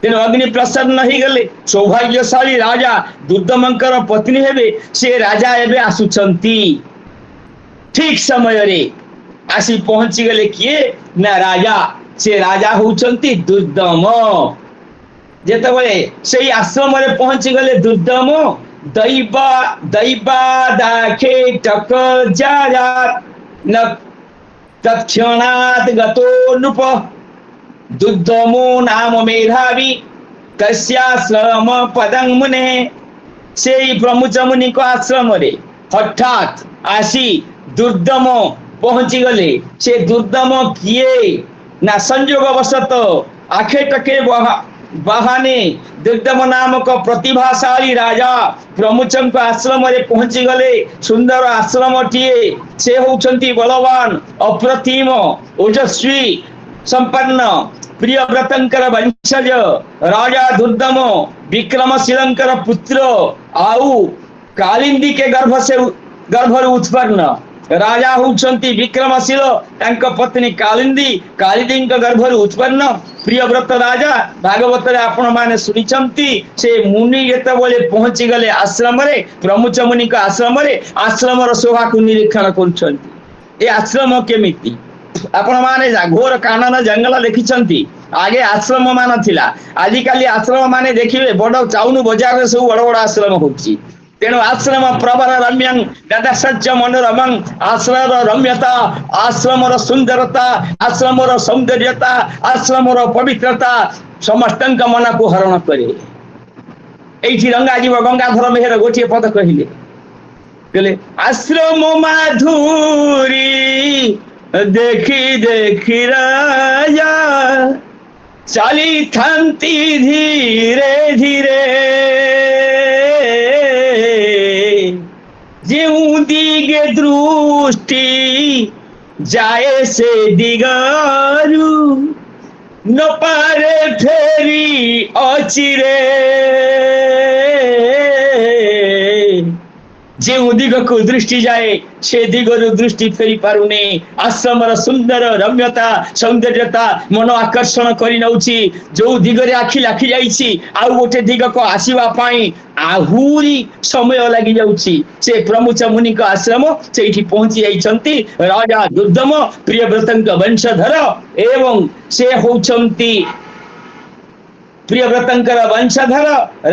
ତେଣୁ ଅଗ୍ନି ପ୍ରସନ୍ନ ହେଇଗଲେ। ସୌଭାଗ୍ୟଶାଳୀ ରାଜା ଦୁର୍ଦମଙ୍କର ପତ୍ନୀ ହେବେ ସେ ରାଜା ଏବେ ଆସୁଛନ୍ତି। ଠିକ ସମୟରେ ଆସି ପହଞ୍ଚିଗଲେ କିଏ ନା ରାଜା। ସେ ରାଜା ହଉଛନ୍ତି ଦୁର୍ଦମ। ଯେତେବେଳେ ସେଇ ଆଶ୍ରମରେ ପହଞ୍ଚିଗଲେ ଦୁର୍ଦମ, ଦୈବା ଦାଖେ ଟକ ଯାରା ତତ୍କ୍ଷଣାତ୍ ଗतो ନୃପ ଦୁର୍ଦମो ନାମ ମେଧାବୀ କସ୍ୟାଶ୍ରମ ପଦଂ ମୁନେ। ସେଇ ପ୍ରମୁଚ ମୁନିଙ୍କ ଆଶ୍ରମରେ ହଠାତ୍ ଆସି ଦୁର୍ଦମ ପହଞ୍ଚିଗଲେ। ସେ ଦୁର୍ଦମ କିଏ ନା ସଂଯୋଗ ବଶତଃ ଆଖେ ଟକେ ବାହାନେ ଦୁର୍ଦମ ନାମକ ପ୍ରତିଭାଶାଳୀ ରାଜା ପ୍ରମୁଚଙ୍କ ଆଶ୍ରମରେ ପହଞ୍ଚିଗଲେ। ସୁନ୍ଦର ଆଶ୍ରମଟିଏ। ସେ ହଉଛନ୍ତି ବଳବାନ, ଅପ୍ରତିମ, ଓଜସ୍ୱୀ ସମ୍ପନ୍ନ ପ୍ରିୟବ୍ରତଙ୍କର ବଂଶଜ ରାଜା ଦୁର୍ଦମ ବିକ୍ରମଶୀଳଙ୍କର ପୁତ୍ର, ଆଉ କାଳିନ୍ଦୀକେ ଗର୍ଭରୁ ଉତ୍ପନ୍ନ ରାଜା ହଉଛନ୍ତି ବିକ୍ରମଶୀଳ, ତାଙ୍କ ପତ୍ନୀ କାଳିନ୍ଦୀ, କାଳିନ୍ଦୀଙ୍କ ଗର୍ଭରୁ ଉତ୍ପନ୍ନ ପ୍ରିୟବ୍ରତ ରାଜା। ଭାଗବତରେ ଆପଣ ମାନେ ଶୁଣିଛନ୍ତି। ସେ ମୁନି ଯେତେବେଳେ ପହଞ୍ଚିଗଲେ ଆଶ୍ରମରେ, ପ୍ରମୁଚ ମୁନିଙ୍କ ଆଶ୍ରମରେ, ଆଶ୍ରମର ଶୋଭାକୁ ନିରୀକ୍ଷଣ କରୁଛନ୍ତି। ଏ ଆଶ୍ରମ କେମିତି? ଆପଣ ମାନେ ଘୋର କାନନ ଜଙ୍ଗଲ ଦେଖିଛନ୍ତି। ଆଗେ ଆଶ୍ରମ ମାନ ଥିଲା। ଆଜିକାଲି ଆଶ୍ରମ ମାନେ ଦେଖିବେ ବଡ ଟାଉନ ବଜାରରେ ସବୁ ବଡ ବଡ ଆଶ୍ରମ ହଉଛି। ତେଣୁ ଆଶ୍ରମ ପ୍ରବର ରମ୍ୟଂ ଦାଦାସଜ୍ଜ ମନୋରମଂ। ଆଶ୍ରମର ରମ୍ୟତା, ଆଶ୍ରମର ସୁନ୍ଦରତା, ଆଶ୍ରମର ସୌନ୍ଦର୍ଯ୍ୟତା, ଆଶ୍ରମର ପବିତ୍ରତା ସମସ୍ତଙ୍କ ମନକୁ ହରଣ କରେ। ଏଇଠି ରଙ୍ଗାଯିବ ଗଙ୍ଗାଧର ମେହେର ଗୋଟିଏ ପଦ କହିଲେ, ଆଶ୍ରମ ମାଧୁରୀ ଦେଖି ଦେଖି ରାଜା ଚାଲିଥାନ୍ତି ଧୀରେ ଧୀରେ। ଯେଉଁ ଦିଗେ ଦୃଷ୍ଟି ଯାଏ ସେ ଦିଗରୁ ନ ପାରେ ଫେରି ଅଚିରେ। ଯେଉଁ ଦିଗକୁ ଦୃଷ୍ଟି ଯାଏ ସେ ଦିଗରୁ ଦୃଷ୍ଟି ଫେରି ପାରୁନି। ଆଶ୍ରମର ସୁନ୍ଦର ରମ୍ୟତା, ସୌନ୍ଦର୍ଯ୍ୟତା ମନ ଆକର୍ଷଣ କରି ନଉଛି। ଯୋଉ ଦିଗରେ ଆଖି ଲାଖି ଯାଇଛି ଆଉ ଗୋଟେ ଦିଗକୁ ଆସିବା ପାଇଁ ଆହୁରି ସମୟ ଲାଗି ଯାଉଛି। ସେ ପ୍ରମୁଚ ମୁନିଙ୍କ ଆଶ୍ରମ, ସେଇଠି ପହଞ୍ଚି ଯାଇଛନ୍ତି ରାଜା ଦୁର୍ଦମ ପ୍ରିୟବ୍ରତଙ୍କ ବଂଶଧର, ଏବଂ ସେ ହଉଛନ୍ତି ପ୍ରିୟବ୍ରତଙ୍କର ବଂଶଧର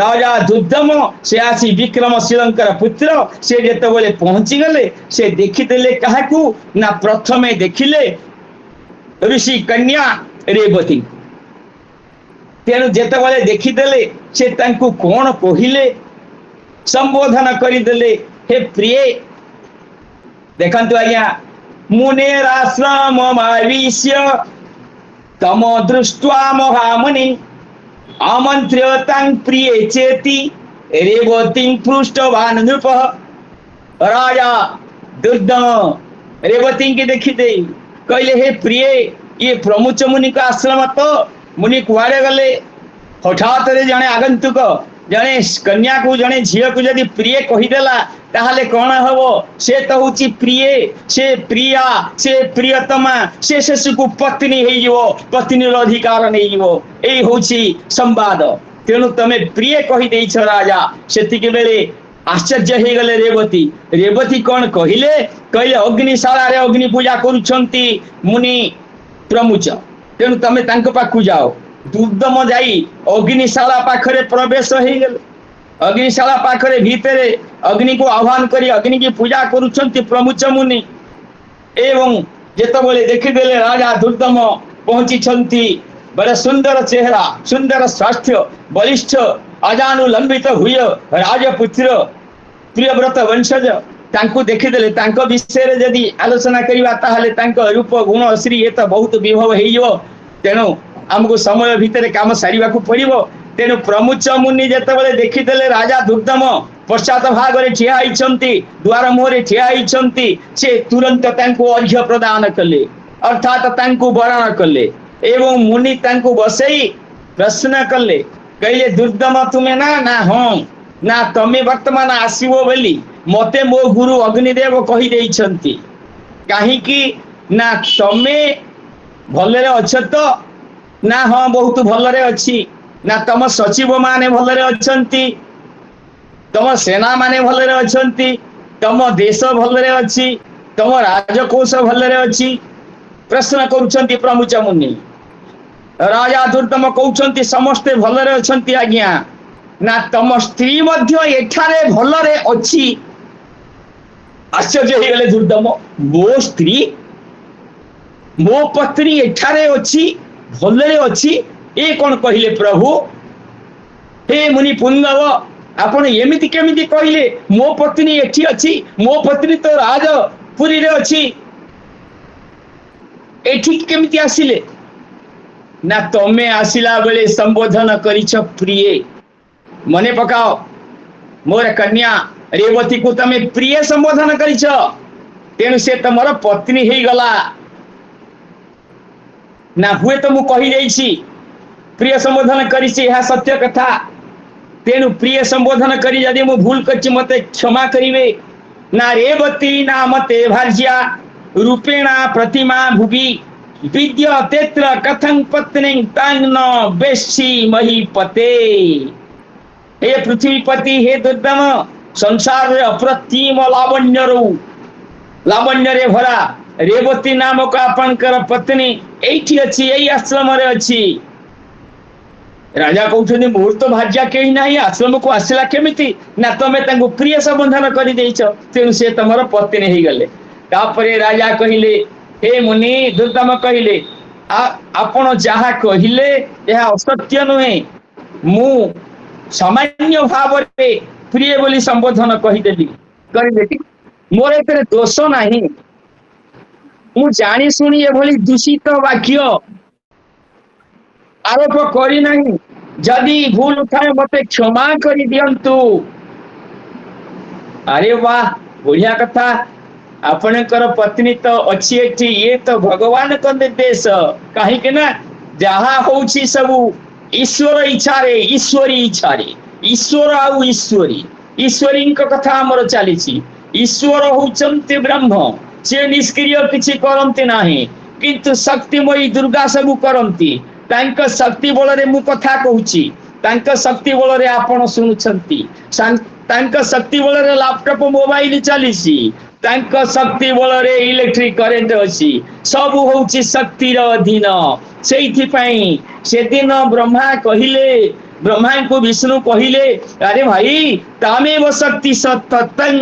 ରାଜା ଦୁର୍ଦମ। ସେ ଆସି ବିକ୍ରମଶୀଳଙ୍କର ପୁତ୍ର। ସେ ଯେତେବେଳେ ପହଞ୍ଚିଗଲେ ସେ ଦେଖିଦେଲେ କାହାକୁ ନା ପ୍ରଥମେ ଦେଖିଲେ ଋଷି କନ୍ୟା ରେବତୀ। ତେଣୁ ଯେତେବେଳେ ଦେଖିଦେଲେ ସେ ତାଙ୍କୁ କଣ କହିଲେ, ସମ୍ବୋଧନ କରିଦେଲେ, ହେ ପ୍ରିୟେ। ଦେଖନ୍ତୁ ଆଜ୍ଞା, ମୁନେରାଶ୍ରମ ମାବିଶ୍ୟ ତମ ଦୃଷ୍ଟ୍ୱା ମହାମୁନି ଆମନ୍ତ୍ର୍ୟତାଂ ପ୍ରିୟେ ଚେତି ରେବତୀଂ ପୃଷ୍ଟବାନ୍ ନୃପ। ରାଜା ଦୁର୍ଦମ ରେବତୀଙ୍କୁ ଦେଖିଦେଇ କହିଲେ, ହେ ପ୍ରିୟେ, ଇଏ ପ୍ରମୁଚ ମୁନିଙ୍କ ଆଶ୍ରମ ତ? ମୁନି କୁଆଡେ ଗଲେ? ହଠାତରେ ଜଣେ ଆଗନ୍ତୁକ ଜଣେ କନ୍ୟାକୁ, ଜଣେ ଝିଅକୁ ଯଦି ପ୍ରିୟେ କହିଦେଲା ତାହେଲେ କଣ ହବ? ସେ ତ ହଉଛି ପ୍ରିୟେ, ସେ ପ୍ରିୟା, ସେ ପ୍ରିୟତମା, ସେ ଶେଷକୁ ପତ୍ନୀ ହେଇଯିବ, ପତ୍ନୀର ଅଧିକାର ନେଇଯିବ। ଏଇ ହଉଛି ସମ୍ବାଦ। ତେଣୁ ତମେ ପ୍ରିୟେ କହିଦେଇଛ ରାଜା। ସେତିକି ବେଳେ ଆଶ୍ଚର୍ଯ୍ୟ ହେଇଗଲେ ରେବତୀ। ରେବତୀ କଣ କହିଲେ? କହିଲେ ଅଗ୍ନିଶାଳାରେ ଅଗ୍ନି ପୂଜା କରୁଛନ୍ତି ମୁନି ପ୍ରମୁଚ, ତେଣୁ ତମେ ତାଙ୍କ ପାଖକୁ ଯାଅ। ଦୁର୍ଦମ ଯାଇ ଅଗ୍ନିଶାଳା ପାଖରେ ପ୍ରବେଶ ହେଇଗଲେ। ଅଗ୍ନିଶାଳା ପାଖରେ ଭିତରେ ଅଗ୍ନିକୁ ଆହ୍ୱାନ କରି ଅଗ୍ନିକି ପୂଜା କରୁଛନ୍ତି ପ୍ରମୁଚ ମୁନି। ଏବଂ ଯେତେବେଳେ ଦେଖିଦେଲେ ରାଜା ଦୁର୍ଦମ ପହଞ୍ଚିଛନ୍ତି, ବଡ ସୁନ୍ଦର ଚେହେରା, ସୁନ୍ଦର ସ୍ୱାସ୍ଥ୍ୟ, ବଳିଷ୍ଠ, ଅଜାନୁଲମ୍ବିତ ହୁଏ, ରାଜପୁତ୍ର, ପ୍ରିୟବ୍ରତ ବଂଶଜ, तांको देखिदेले तांको विषय रे यदि आलोचना करिवा ताहले तांको रूप गुण श्री ए तो बहुत विभव हेइयो तेणु हमको समय भितर काम सारिबाकू पड़िबो तेणु प्रमुच मुनि जेतेबेले देखिदेले राजा दुर्दम पश्चात भाग रे ठिया आइछंती द्वार मोहरे ठिया आइछंती से तुरंत तांको अर्घ्य प्रदान कले अर्थात तांको वरण कले एवं मुनि तांको बसई प्रश्न कले कहले दुर्दम तुमे ना ना हम ना तमे वर्तमान आसीबो बोली मते मो गुरु अग्निदेव कहि देइछंती काहे कि ना तमे भलरे अछ तो ना हाँ बहुत भलरे अछि ना तम सचिव माने भलरे अछंती तम सेना माने भलरे अछंती तम देश भलरे अछि तम राजकोष भलरे अछि प्रश्न करूछंती प्रमुच मुनि राजा दुर्दम कहउछंती समस्ते भलरे अछंती आज्ञा ना तम स्त्री मध्य एठारे भलरे अछि आश्चर्य हो गले दुर्दम मो स्त्री मो पत्नी एठारे अछि भलरे अछि ए कोन कहिले प्रभु हे मुनि पुंगव आपण एमिति केमिति कहिले मो पत्नी एठी अछि मो पत्नी तो राजपुरी रे अछि एठी केमिति आसिले ना तमे आसिला बेले संबोधन करिछ प्रिय मने पकाओ मोर कन्या रेवती को तमे प्रिय संबोधन करिछ तेणु से तमर पत्नी हे गला ना हुए तो मु कहि जाइछि प्रिय संबोधन करिछि यह सत्य कथा तेणु प्रिय संबोधन करी यदि मु भूल करछि मते क्षमा करिवे ना रेवती ना मते भार्या रूपेणा प्रतिमा भुवि विद्य तेत्र कथं पत्नी तांग न बेशी महीपते हे पृथ्वीपति हे दुर्दम संसार रे अप्रतिम लावण्य रे भरा रेवती नामक आपनकर पत्नी एठी अछि एई आश्रम रे अछि राजा कहउछनी मोर तो भार्या केही नाही आश्रम को आसिला केमिति ना तमे तांको प्रिय संबंधन करि देइछ तेनु से तमर पत्नी हे गले तापरे राजा कहिले हे मुनि दुर्दम कहिले आपण जहा कहिले यह असत्य नुहे मु सामान्य भाव रे प्रिय बोली संबोधन कहिदेली करिले मोर एतरे दोष नाही मु जानी सुनी ए भली दूषित वाक्य आरोप करी नाही जदि भूल उठाए मते क्षमा करी दियंतु अरे वाह बढ़िया कथा आपणकर पत्नी तो अच्छी एठी ये तो भगवान को निर्देश कहीं के ना जहा होउछि सबु ईश्वर इच्छा रे ईश्वरी इच्छा रे ईश्वर आउ ईश्वरी ईश्वरी कथा हमर चलीछि ईश्वर होउचंती ब्रह्म से निष्क्रिय किछि करंती नाही किंतु शक्तिमयी दुर्गा सबु करंती तांक शक्ति बल रे मु कथा कहूछि तांक शक्ति बल रे आपण सुनुछंती तांक शक्ति बल रे लैपटॉप मोबाइल चलीछि तांक शक्ति बल रे इलेक्ट्रिक करेंट अछि सब होउछि शक्तिर अधीन सेइथि पई से दिन ब्रह्मा कहिले ब्रह्मा को विष्णु कहिले अरे भाई तामेव शक्ति सततं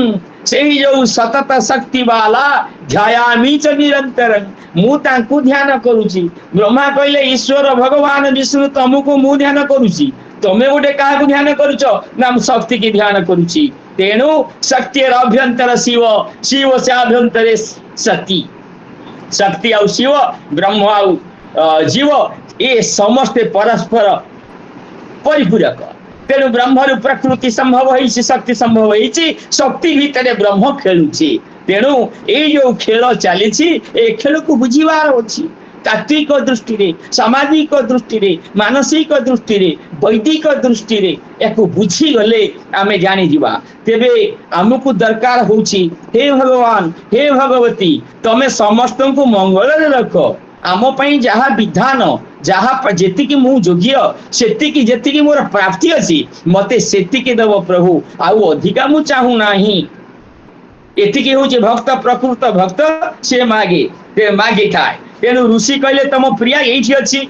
से जो सतत शक्ति वाला ध्यायामि च निरंतर मु तांकु ध्यान करूछि ब्रह्मा कहिले ईश्वर भगवान विष्णु तमको मु ध्यान करूछि तमे गोटे काहाकु ध्यान करूछ नाम शक्ति की ध्यान करूछि तेणु शक्ति अभ्यंतर शिव शिव से अभ्यंतरे शक्ति शक्ति आउ शिव ब्रह्म आउ जीव ये समस्ते परस्पर परिपूरक तेणु ब्रह्म प्रकृति संभव होइछि शक्ति संभव होइछि शक्ति भितर ब्रह्म खेलुछि तेणु ए जो खेल चलीछि ए खेल को बुझिबार अछि तात्विक दृष्टि रे सामाजिक दृष्टि रे मानसिक दृष्टि रे वैदिक दृष्टि रे एको बुझी गले आमे जानि जिबा तेबे हमकु दरकार होछि हे भगवान हे भगवती तमे समस्त को मंगल रे रखो आम पई जहा विधान जहा जेति की मु योग्य सेति की जेति की मोर प्राप्ति अछि मते सेति की देव प्रभु आउ अधिका मु चाहू नाही एति की होछि भक्त प्रकृत भक्त से मागे ते मागे थाए तेनु ऋषि कहले तम प्रिया एठी अछि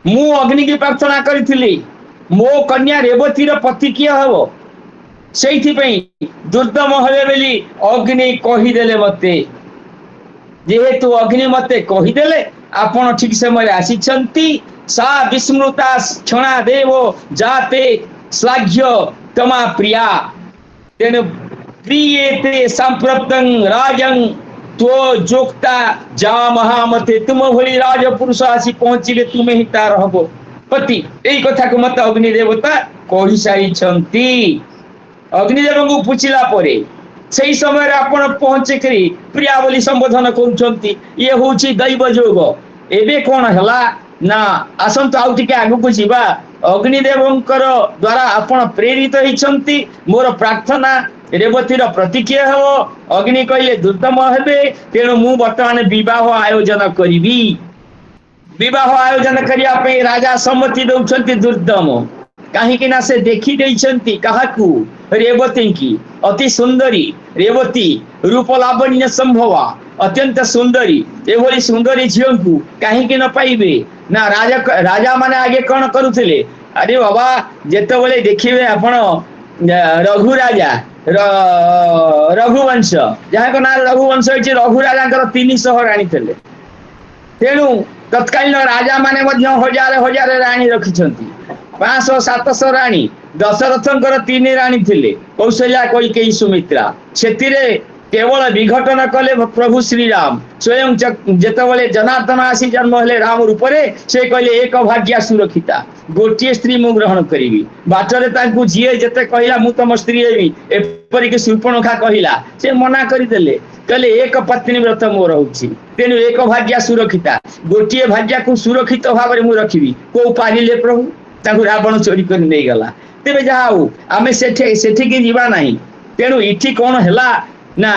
मु अग्नि की प्रार्थना करिथिली मो कन्या रेवती रो पति किया हबो सेइथि पई दुर्दम होले बेली अग्नि कहि देले मते जेहेतु अग्नि मते कहि देले आपण ठीक समय आसीछंती सा विस्मृता क्षणा देव जाते श्लाघ्य तमा प्रिया तेनु प्रियेते संप्रप्तं राजं तो जोक्ता जा महामते तुम भली राजपुरुष आसी पहुंचिले तुमे ही तार हबो पति एई कथा को मत अग्नि देवता कहि सारिछंती। अग्निदेव को पूछिला परे सेई समय आपण पहुंचे करी प्रिया बोली संबोधन करूछंती ये होची दैव जोग। एबे कोन हला ना आसंत आउ टिके आगु को जीवा अग्निदेवंकर द्वारा आपण प्रेरित होइछंती मोर प्रार्थना रेवतीर प्रतिक्रिया हो। अग्नि कहले दुर्दम हेबे तेणु मु वर्तमान विवाह आयोजन करिबी। विवाह आयोजन करिया पे राजा सम्मति दउछंती दुर्दम काहेकि ना से देखि देइछंती काहाकू रेवती की अति सुंदरी रेवती रूप लावण्य संभवा अत्यंत सुंदरी एभली सुंदरी झियो को काहेकि न पाइबे ना राजा माने आगे कौन करुथिले अरे बाबा जेते बेले देखिबे आपण रघु राजा रघुवंश जहाँ को ना रघुवंश होइछि रघु राजा 300 राणी थिले तेणु तत्कालीन राजा माने मध्य हजार हजार राणी रखिछंती 500-700 राणी दशरथंकर 3 राणी थिले कौशल्या कैकेयी सुमित्रा सेतिरे केवल विघटन कले प्रभु श्री राम स्वयं जेतबले जनार्दन आसी जन्म हेले राम रूपरे से कहले एक भाग्या सुरक्षिता गोटे स्त्री मु ग्रहण करिवि बाटरे ताकू जिए जेते कहला मु तम स्त्री हेबी एपरि के सुर्पणखा कहला से मना करि देले कहले एक पत्नी व्रत मोर होछि तेनु एक भाग्या सुरक्षिता गोटे भाग्या को सुरक्षित भाबरे मु रखिबि को पारिले प्रभु ताकू रावण चोरी कर नै गला तेबे जाऊ आमे सेठी के जीवा नाही तेनु इठी कोन हला ना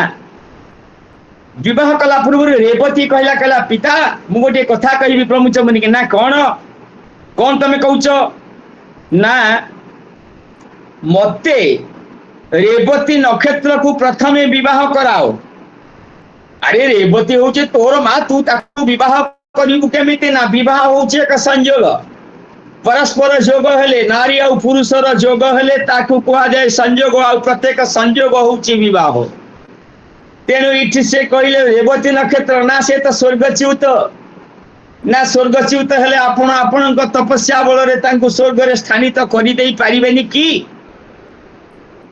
विवाह कला पूर्व रेवती कहला पिता मु गोटे कथा कहिबी प्रमुच मुनि के ना कौन तमे कहउछ ना मते रेवती नक्षत्र को प्रथमे विवाह कराओ। अरे रेवती होचे तोर मा तू ताकू विवाह करिबु केमिते ना विवाह होचे एक संयोग परस्पर जोग हेले नारी और पुरुषर जोग हेले ताकू कहा जाए संयोग और प्रत्येक संयोग होची विवाह तेणु इठी से कहले रेवती नक्षत्र ना से तो स्वर्गच्युत ना स्वर्गच्युत हेले आपण आपणक तपस्या बल रे तांको स्वर्ग रे स्थानित करि देई पारिबेनी की।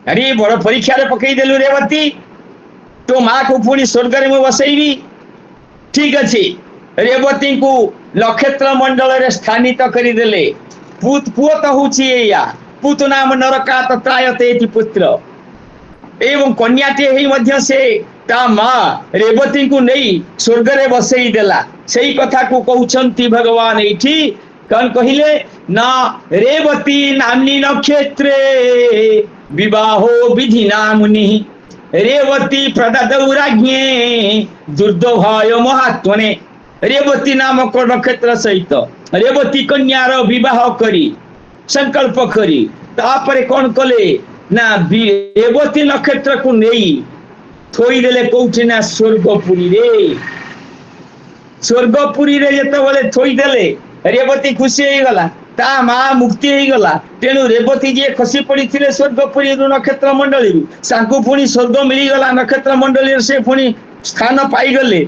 अरे बड़ परीक्षा रे पकई देलु रेवती तो मां को पुणी स्वर्ग रे मु बसैबी ठीक अछि रेवती को नक्षत्र मंडल रे स्थानित करि देले पुओ तो होची एया पुत नाम नरका तत्रायते इति पुत्र एवं कन्याटे ही मध्य से ता मां रेवती को नहीं स्वर्ग रे बसई देला सही कथा को कहउछंती भगवान एठी कन कहिले ना रेवती नामनी नक्षत्रे विवाहो विधिना मुनि रेवती प्रददौ राज्ञे दुर्दोभाय महात्मने रेवती नामक नक्षत्र सहित रेवती कन्यार विवाह करी संकल्प करी तापरे कौन कले ना रेवती नक्षत्र को नहीं थोई देले कोठी ना स्वर्गपुरी रे जेते बोले थोई देले रेवती खुशी हो गला ता मां मुक्ति हो गला तेणु रेवती जे खसी पड़ी थिले स्वर्गपुरी नक्षत्र मंडली सांकु पुणी स्वर्ग मिली गला नक्षत्र मंडली से पुणी स्थान पाई गले।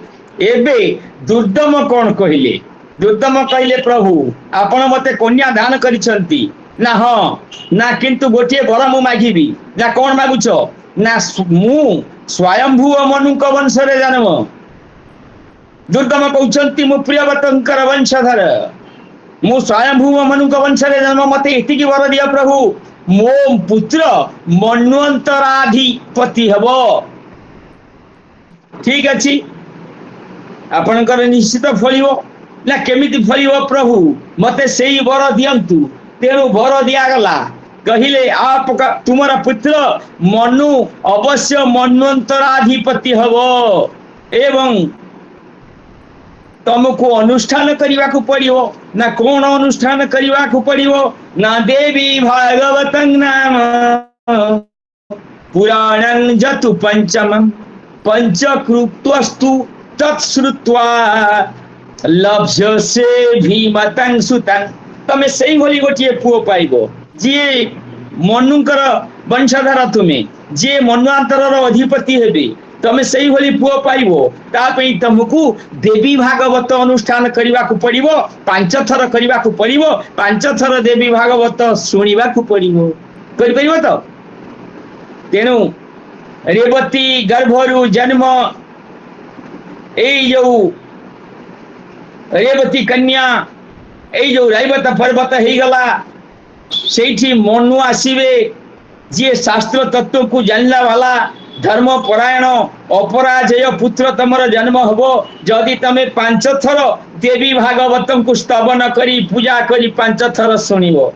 एबे दुर्दम कौन कहले दुर्दम कहले प्रभु आपण मते कन्या दान करिसंती ना हाँ ना किंतु गोटे वर मु मागिबी ना कौन मागुछ ना मु स्वयंभू मनुक वंश रे जन्म दुर्दम कहउछंती मु प्रियवतंकर वंशधर मु स्वयंभू मनुक वंश रे जन्म मते एतिकी वर दिया प्रभु मो पुत्र मन्वंतराधिपति हबो ठीक अछि आपनकर निश्चित फलिबो ना केमिति फलिबो प्रभु मते सेही वर दियंतु तेणु वर दिया गला कहिले आप तुमरा पुत्र मनु अवश्य मन्वंतराधिपति हबो एवं तुमको अनुष्ठान करने को पड़िवो ना कौन अनुष्ठान करने को पड़िवो ना देवी भागवतं नाम पुराणं जतु पंचमं पंचकृत्वस्तु तत्श्रुत्वा लभ्यसे भीमतं सुतं तमे सही भली गोटे पुओ पाइबो जे मनुकर वंशधर तुमे जे मन्वांतर अधिपति हेबे तमे सही भली पुओ पाइबो तापई तुमको देवी भागवत अनुष्ठान करने को पड़िवो 5 थर करने को पड़िवो 5 थर देवी भागवत शुणिबा को पड़िवो करि परिबो तो तेणु रेवती गर्भरु जन्म ए जो रेवती कन्या ए जो रैवत पर्वत हो गला से मनु आसवे जी शास्त्र तत्व को जानला वाला धर्म परायण अपराजय पुत्र तमर जन्म हबो जदि तमे 5 थर देवी भागवत को स्तवन करी पूजा करी 5 थर सुनिबो।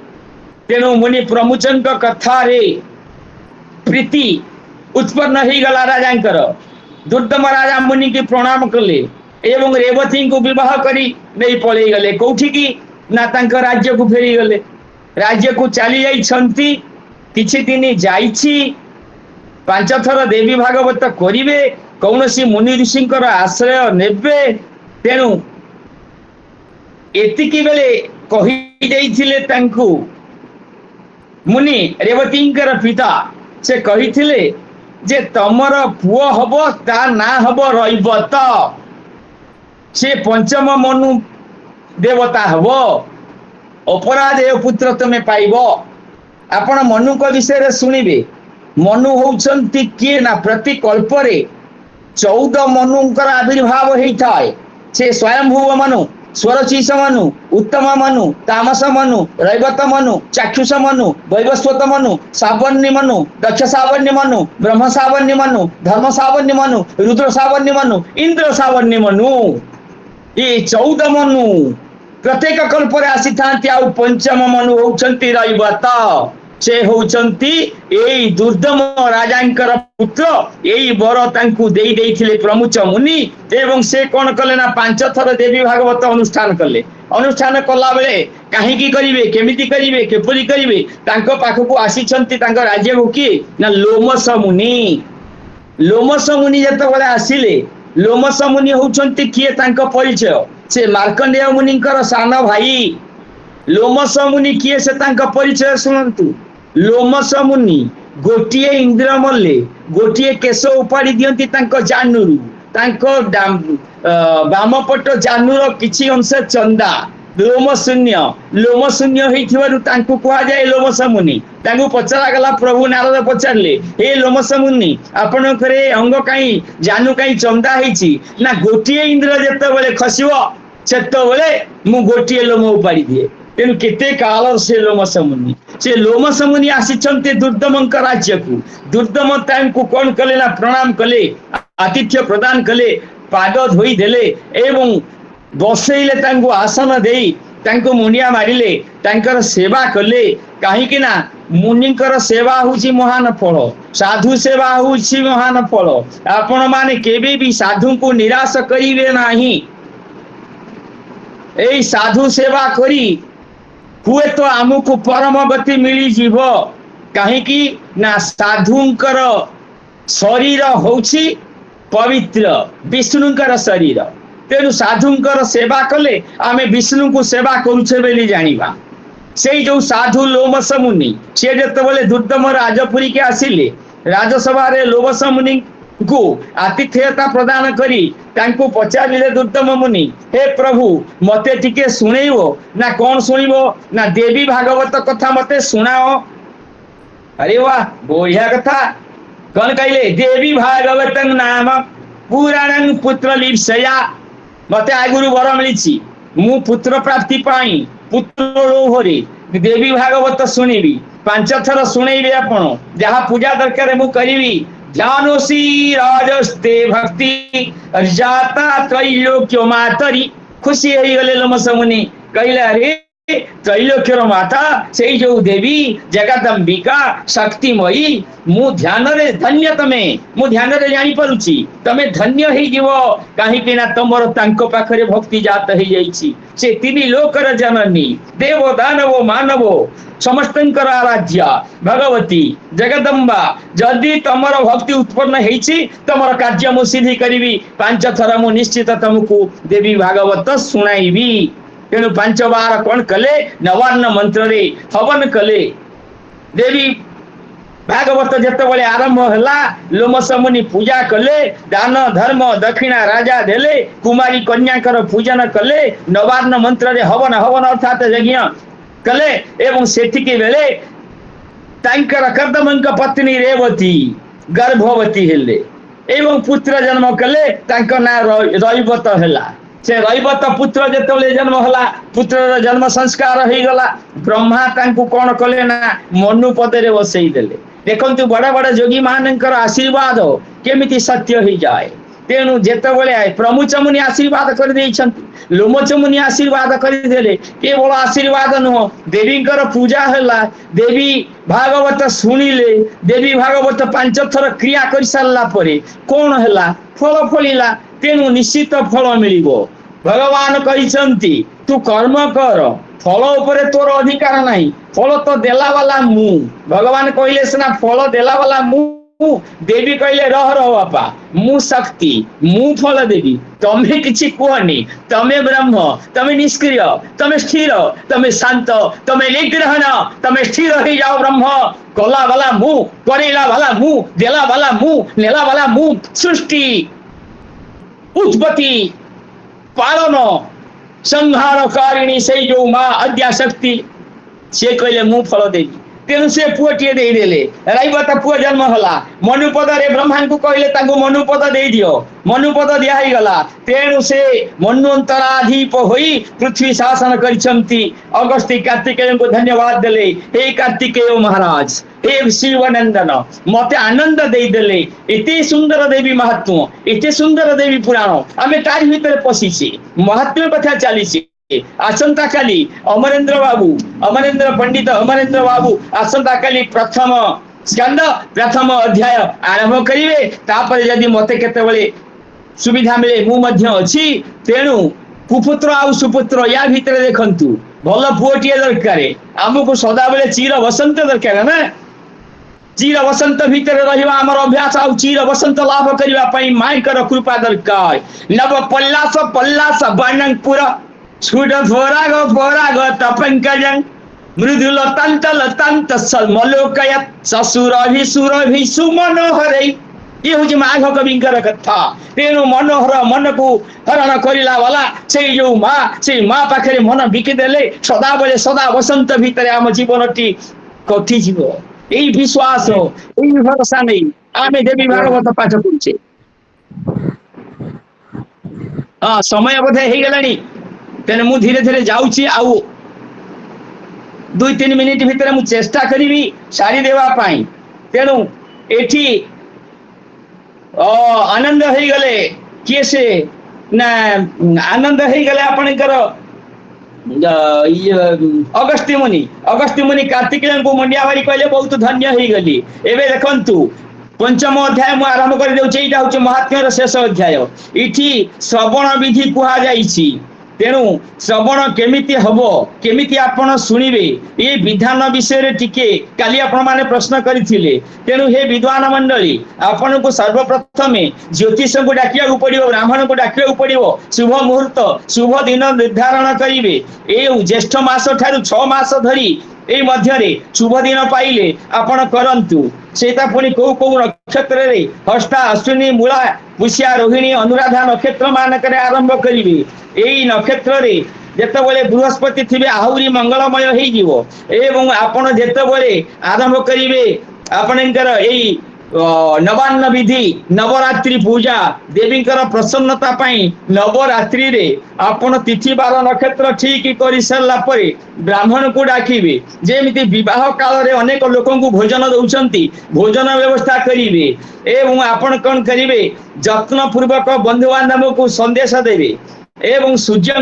तेणु मुनि प्रमुचन कथा रे प्रीति उत्पन्न हो गला राजांकर। दुर्दम राजा मुनि की प्रणाम कले एवं रेवती को विवाह करी नहीं पलि गले कौठी की ना तांक राज्य को फेरी गले। राज्य को चली जाइछंती किछि दिन जाइछि 5 थर देवी भागवत करिवे कौनसी मुनि ऋषिंकर आश्रय नेबे। तेणु एतिकी बेले कहि जाइथिले तांकु मुनि रेवतींकर पिता से कहिथिले जे तमर पुओ हबो ता ना हबो रैवत से पंचम मनु देवता हबो अपराजय पुत्र तमे पाइबो। आपण मनु को विषय सुनिबे। मनु होउछंती किए ना प्रति कल्परे 14 मनुंकर आविर्भाव होइथाय। से स्वयंभुव मनु स्वरचीस मनु उत्तम मनु तामस मनु रैवत मनु चाक्षुष मनु वैवस्वत मनु सावन्य मनु दक्ष सावन्य मनु ब्रह्म सावन्य मनु धर्म सावन्य मनु रुद्र सावन्य मनु इंद्र सावन्य मनु ये 14 मनु प्रत्येक कल्परे आसी थांती। आ पंचम मनु होउछंती रैवत से होउछंती एई दुर्दम राजांकर पुत्र। एई बर तांकु देई देइथिले प्रमुच मुनि एवं से कोन कले ना 5 थर देवी भागवत अनुष्ठान कले। अनुष्ठान कला बेले काहे की करिवे केमिति करिवे केपरि करिवे तांको पाखकु आसी छंती तांको राज्य भुकी ना लोमस मुनि। लोमस मुनि जत बले आसीले लोमस मुनि होउछंती किए तांको परिचय से मार्कंडेय मुनिंकर सान भाई। लोमस मुनि किए से तांको परिचय सुनंतु। लोमस मुनि गोटिए इंद्र मल्ले गोटिए केश उपाड़ी दियंती तांको जानुरु तांको बामपट जानुर किछि अंश चंदा लोम शून्य होइथिबारु तांको कुआ जाय लोमस मुनि। तांको पचरा गला प्रभु नारद पचारले हे लोमस मुनि आपण करे अंग काई जानु काई चंदा हेछि ना गोटिए इंद्र जते बेले खसिबो सेते बेले मु गोटिए लोम उपाड़ी दिए। तेणु केते काल से लोमस मुनि से लोमस मुनि आसीचंते दुर्दमंक राज्य को। दुर्दम तांको कोन कले ना प्रणाम कले आतिथ्य प्रदान कले पाद धोई देले एवं बसैले तांको आसन देई तांको मुनिया मारिले तांकर सेवा कले। काहे कि ना मुनिकर सेवा होची महान फल साधु सेवा होची महान फल। आपण माने केबे भी साधु को निराश करिवे नाही। एई साधु सेवा करी हुए तो आमको परम गति मिली जीव। काहे कि ना साधुंकर शरीर होची पवित्र विष्णुंकर शरीर। तेणु साधुंकर सेवा कले आमे विष्णु को सेवा करूछे बेली जानिबा। से जो साधु लोमस मुनि से जतबले दुर्दम राजपुरी के आसिले राजसभा रे लोमस मुनि को आतिथ्यता प्रदान करी तांको पचारिले दुर्दम मुनि हे प्रभु मते टिके सुनेइबो ना कोन सुनिबो ना देवी भागवत कथा मते सुनाओ। अरे वाह बढ़िया कथा कौन कहले देवी भागवत नाम पुराणं पुत्र लिप्सया। मते आगुरु वर मिलिछि मु पुत्र प्राप्ति पाई पुत्र लोभरे देवी भागवत सुनिबी 5 थर सुनेइबे। आपण जहा पूजा दरकार मु करिवी जानोसी राजस्ते भक्ति जाता त्रैलोक्य मातरी। खुशी हो गले लोमस मुनि कहले अरे त्रैलोक्यर माता से जो देवी जगदंबिका शक्तिमयी मु ध्यान रे धन्य तमे मु ध्यान रे जानि परुछि तमे धन्य हे जीवो। काहे कि ना तमर तांको पाखरे भक्ति जात हे जाइछि। से तिनि लोकर जननी देव दानव मानव समस्तंकर आराध्या भगवती जगदंबा जदि तमर भक्ति उत्पन्न हेछि तमर कार्य मु सिद्धि करिवि 5 थर मु निश्चित तुमको देवी भागवत सुनाइबी। तेणु 5 बार कौन कले नवान्न मंत्र रे हवन कले। देवी भागवत जते बळे आरंभ हला लोमस मुनि पूजा कले दान धर्म दक्षिणा राजा देले कुमारी कन्याकर पूजन कले नवान्न मंत्र रे हवन अर्थात यज्ञ कले एवं सेठी के बेले तांकर कर्दमंक पत्नी रेवती गर्भवती हेले एवं पुत्र जन्म कले तांको ना रईवत हैला से रईवत पुत्र जेतले जन्म हला पुत्र जन्म संस्कार हो गला ब्रह्मा तांको कोन कले ना मनु पदरे बसई देले देखंतु बड़ा बड़ा जोगी मानकर आशीर्वाद केमिति सत्य हो जाए तेणु जेतबले प्रमुच मुनि आशीर्वाद कर देइछंती लोमच मुनि आशीर्वाद करदेले केवल आशीर्वाद नुह देवी पूजा हैला देवी भागवत सुनिले देवी भागवत 5 थर क्रिया कर सारला परे कोन हैला फल फलिला तेणु निश्चित फल मिलिबो भगवान कहिसंती तू कर्म कर फल उपरे तोर अधिकार नहीं फल तो देला वाला मु भगवान कहले सिना फल देला वाला मु देवी कहले रह बापा मु शक्ति मु फल देवी तमे किछि कहनी तमे ब्रह्म तमे निष्क्रिय तमे स्थिर तमे शांत तमे निग्रहण तमे स्थिर हो जाओ ब्रह्म कला वाला मु करेला वाला मु देला वाला मु नेला वाला मु सृष्टि उत्पत्ति पालन संहारकारिणी से जो माँ अद्या शक्ति से कहले मु फल देवी तेणु से पुअटे देदेले रईवत पुआ जन्म हला मनुपद रे ब्रह्मा को कहले ताको मनुपद दे दियो मनुपद दिया ही गला तेणु से मन्वंतराधीप होई पृथ्वी शासन करिसंती अगस्त्य कार्तिकेय को धन्यवाद देले हे कार्तिकेय महाराज हे शिवनंदन मते आनंद दे देले एते सुंदर देवी महात्म एते सुंदर देवी पुराण आमे तारी भीतर पसिछि महात्म कथा चलीछि आसंता काली अमरेंद्र बाबू अमरेंद्र पंडित अमरेंद्र बाबू आसंता काली प्रथम स्कंद प्रथम अध्याय आरंभ करिवे तापर यदि मते केतेबेले सुविधा मिले मु मध्य अछि तेणु कुपुत्र आ सुपुत्र या भीतर देखंतु भल पुओटिए दरकारे हमको सदा बेले चीर वसंत दरकार ना चीर वसंत भीतर रहिबा हमर अभ्यास आ चीर वसंत लाभ करिबा पई माइकर कृपा दरकार नव पल्लास वर्णनपुर स्फुट फोराग तपंकजं मृदुल तंत मलोकयत ससुर सुमनोहरै ये हूँ माघ कविंकर कथा तेणु मनोहर मन को हरण करला वाला से जो माँ पाखे मन बिकिदेले सदा बेले सदा वसंत भितर आम जीवन टी कटि जीव यही विश्वास यही भरोसा नहीं आमे देवी भागवत पाठ करुचे हाँ समय बोधे हो गलानी तेने मु धीरे धीरे जाऊची आउ 2-3 मिनिट भितर मु चेष्टा करी सारी देवा पाई तेणु एठी आनंद हो गले किए से ना आनंद हो गले आपणकर अगस्त्य मुनि कार्तिकेय को मुंडिया मारी कहले बहुत धन्य हो गली एबे देखंतु पंचम अध्याय मु आरंभ कर देउचे एटा होचे महात्म्यर शेष अध्याय इठी श्रवण विधि कुहा जाईछि तेणु श्रवण केमिति हबो केमिति आपण सुनिबे ये विधान विषय टिके काली आपण माने प्रश्न करिथिले तेणु हे विद्वान मंडली आपण को सर्वप्रथम ज्योतिष को डाकिया को पड़िबो ब्राह्मण को डाकिया को पड़िबो शुभ मुहूर्त शुभ दिन निर्धारण करिवे ए ज्येष्ठ मास ठारू 6 मास धरी ए मध्य रे शुभ दिन पाइले आपण करंतु सेता पुनी को नक्षत्र रे हस्ता अश्विनी मूला पुष्या रोहिणी अनुराधा नक्षत्र मानकरे आरंभ करिवे एई नक्षत्र रे जेतेबेले बृहस्पति थिबे आहुरी मंगलमय हेई जीवो एवं आपण जेतेबेले आरंभ करिवे आपणकर एई नवान्न विधि नवरात्रि पूजा देवींकर प्रसन्नता पाई नवरात्रि रे आपण तिथि बार नक्षत्र ठीक कर सारा परे ब्राह्मण को डाकिबे जेमिति विवाह काल रे अनेक लोकन को भोजन दउचंती भोजन व्यवस्था करिवे एवं आपण कोन करिवे जत्न पूर्वक बंधु बांधव को संदेश देवे एवं सूर्य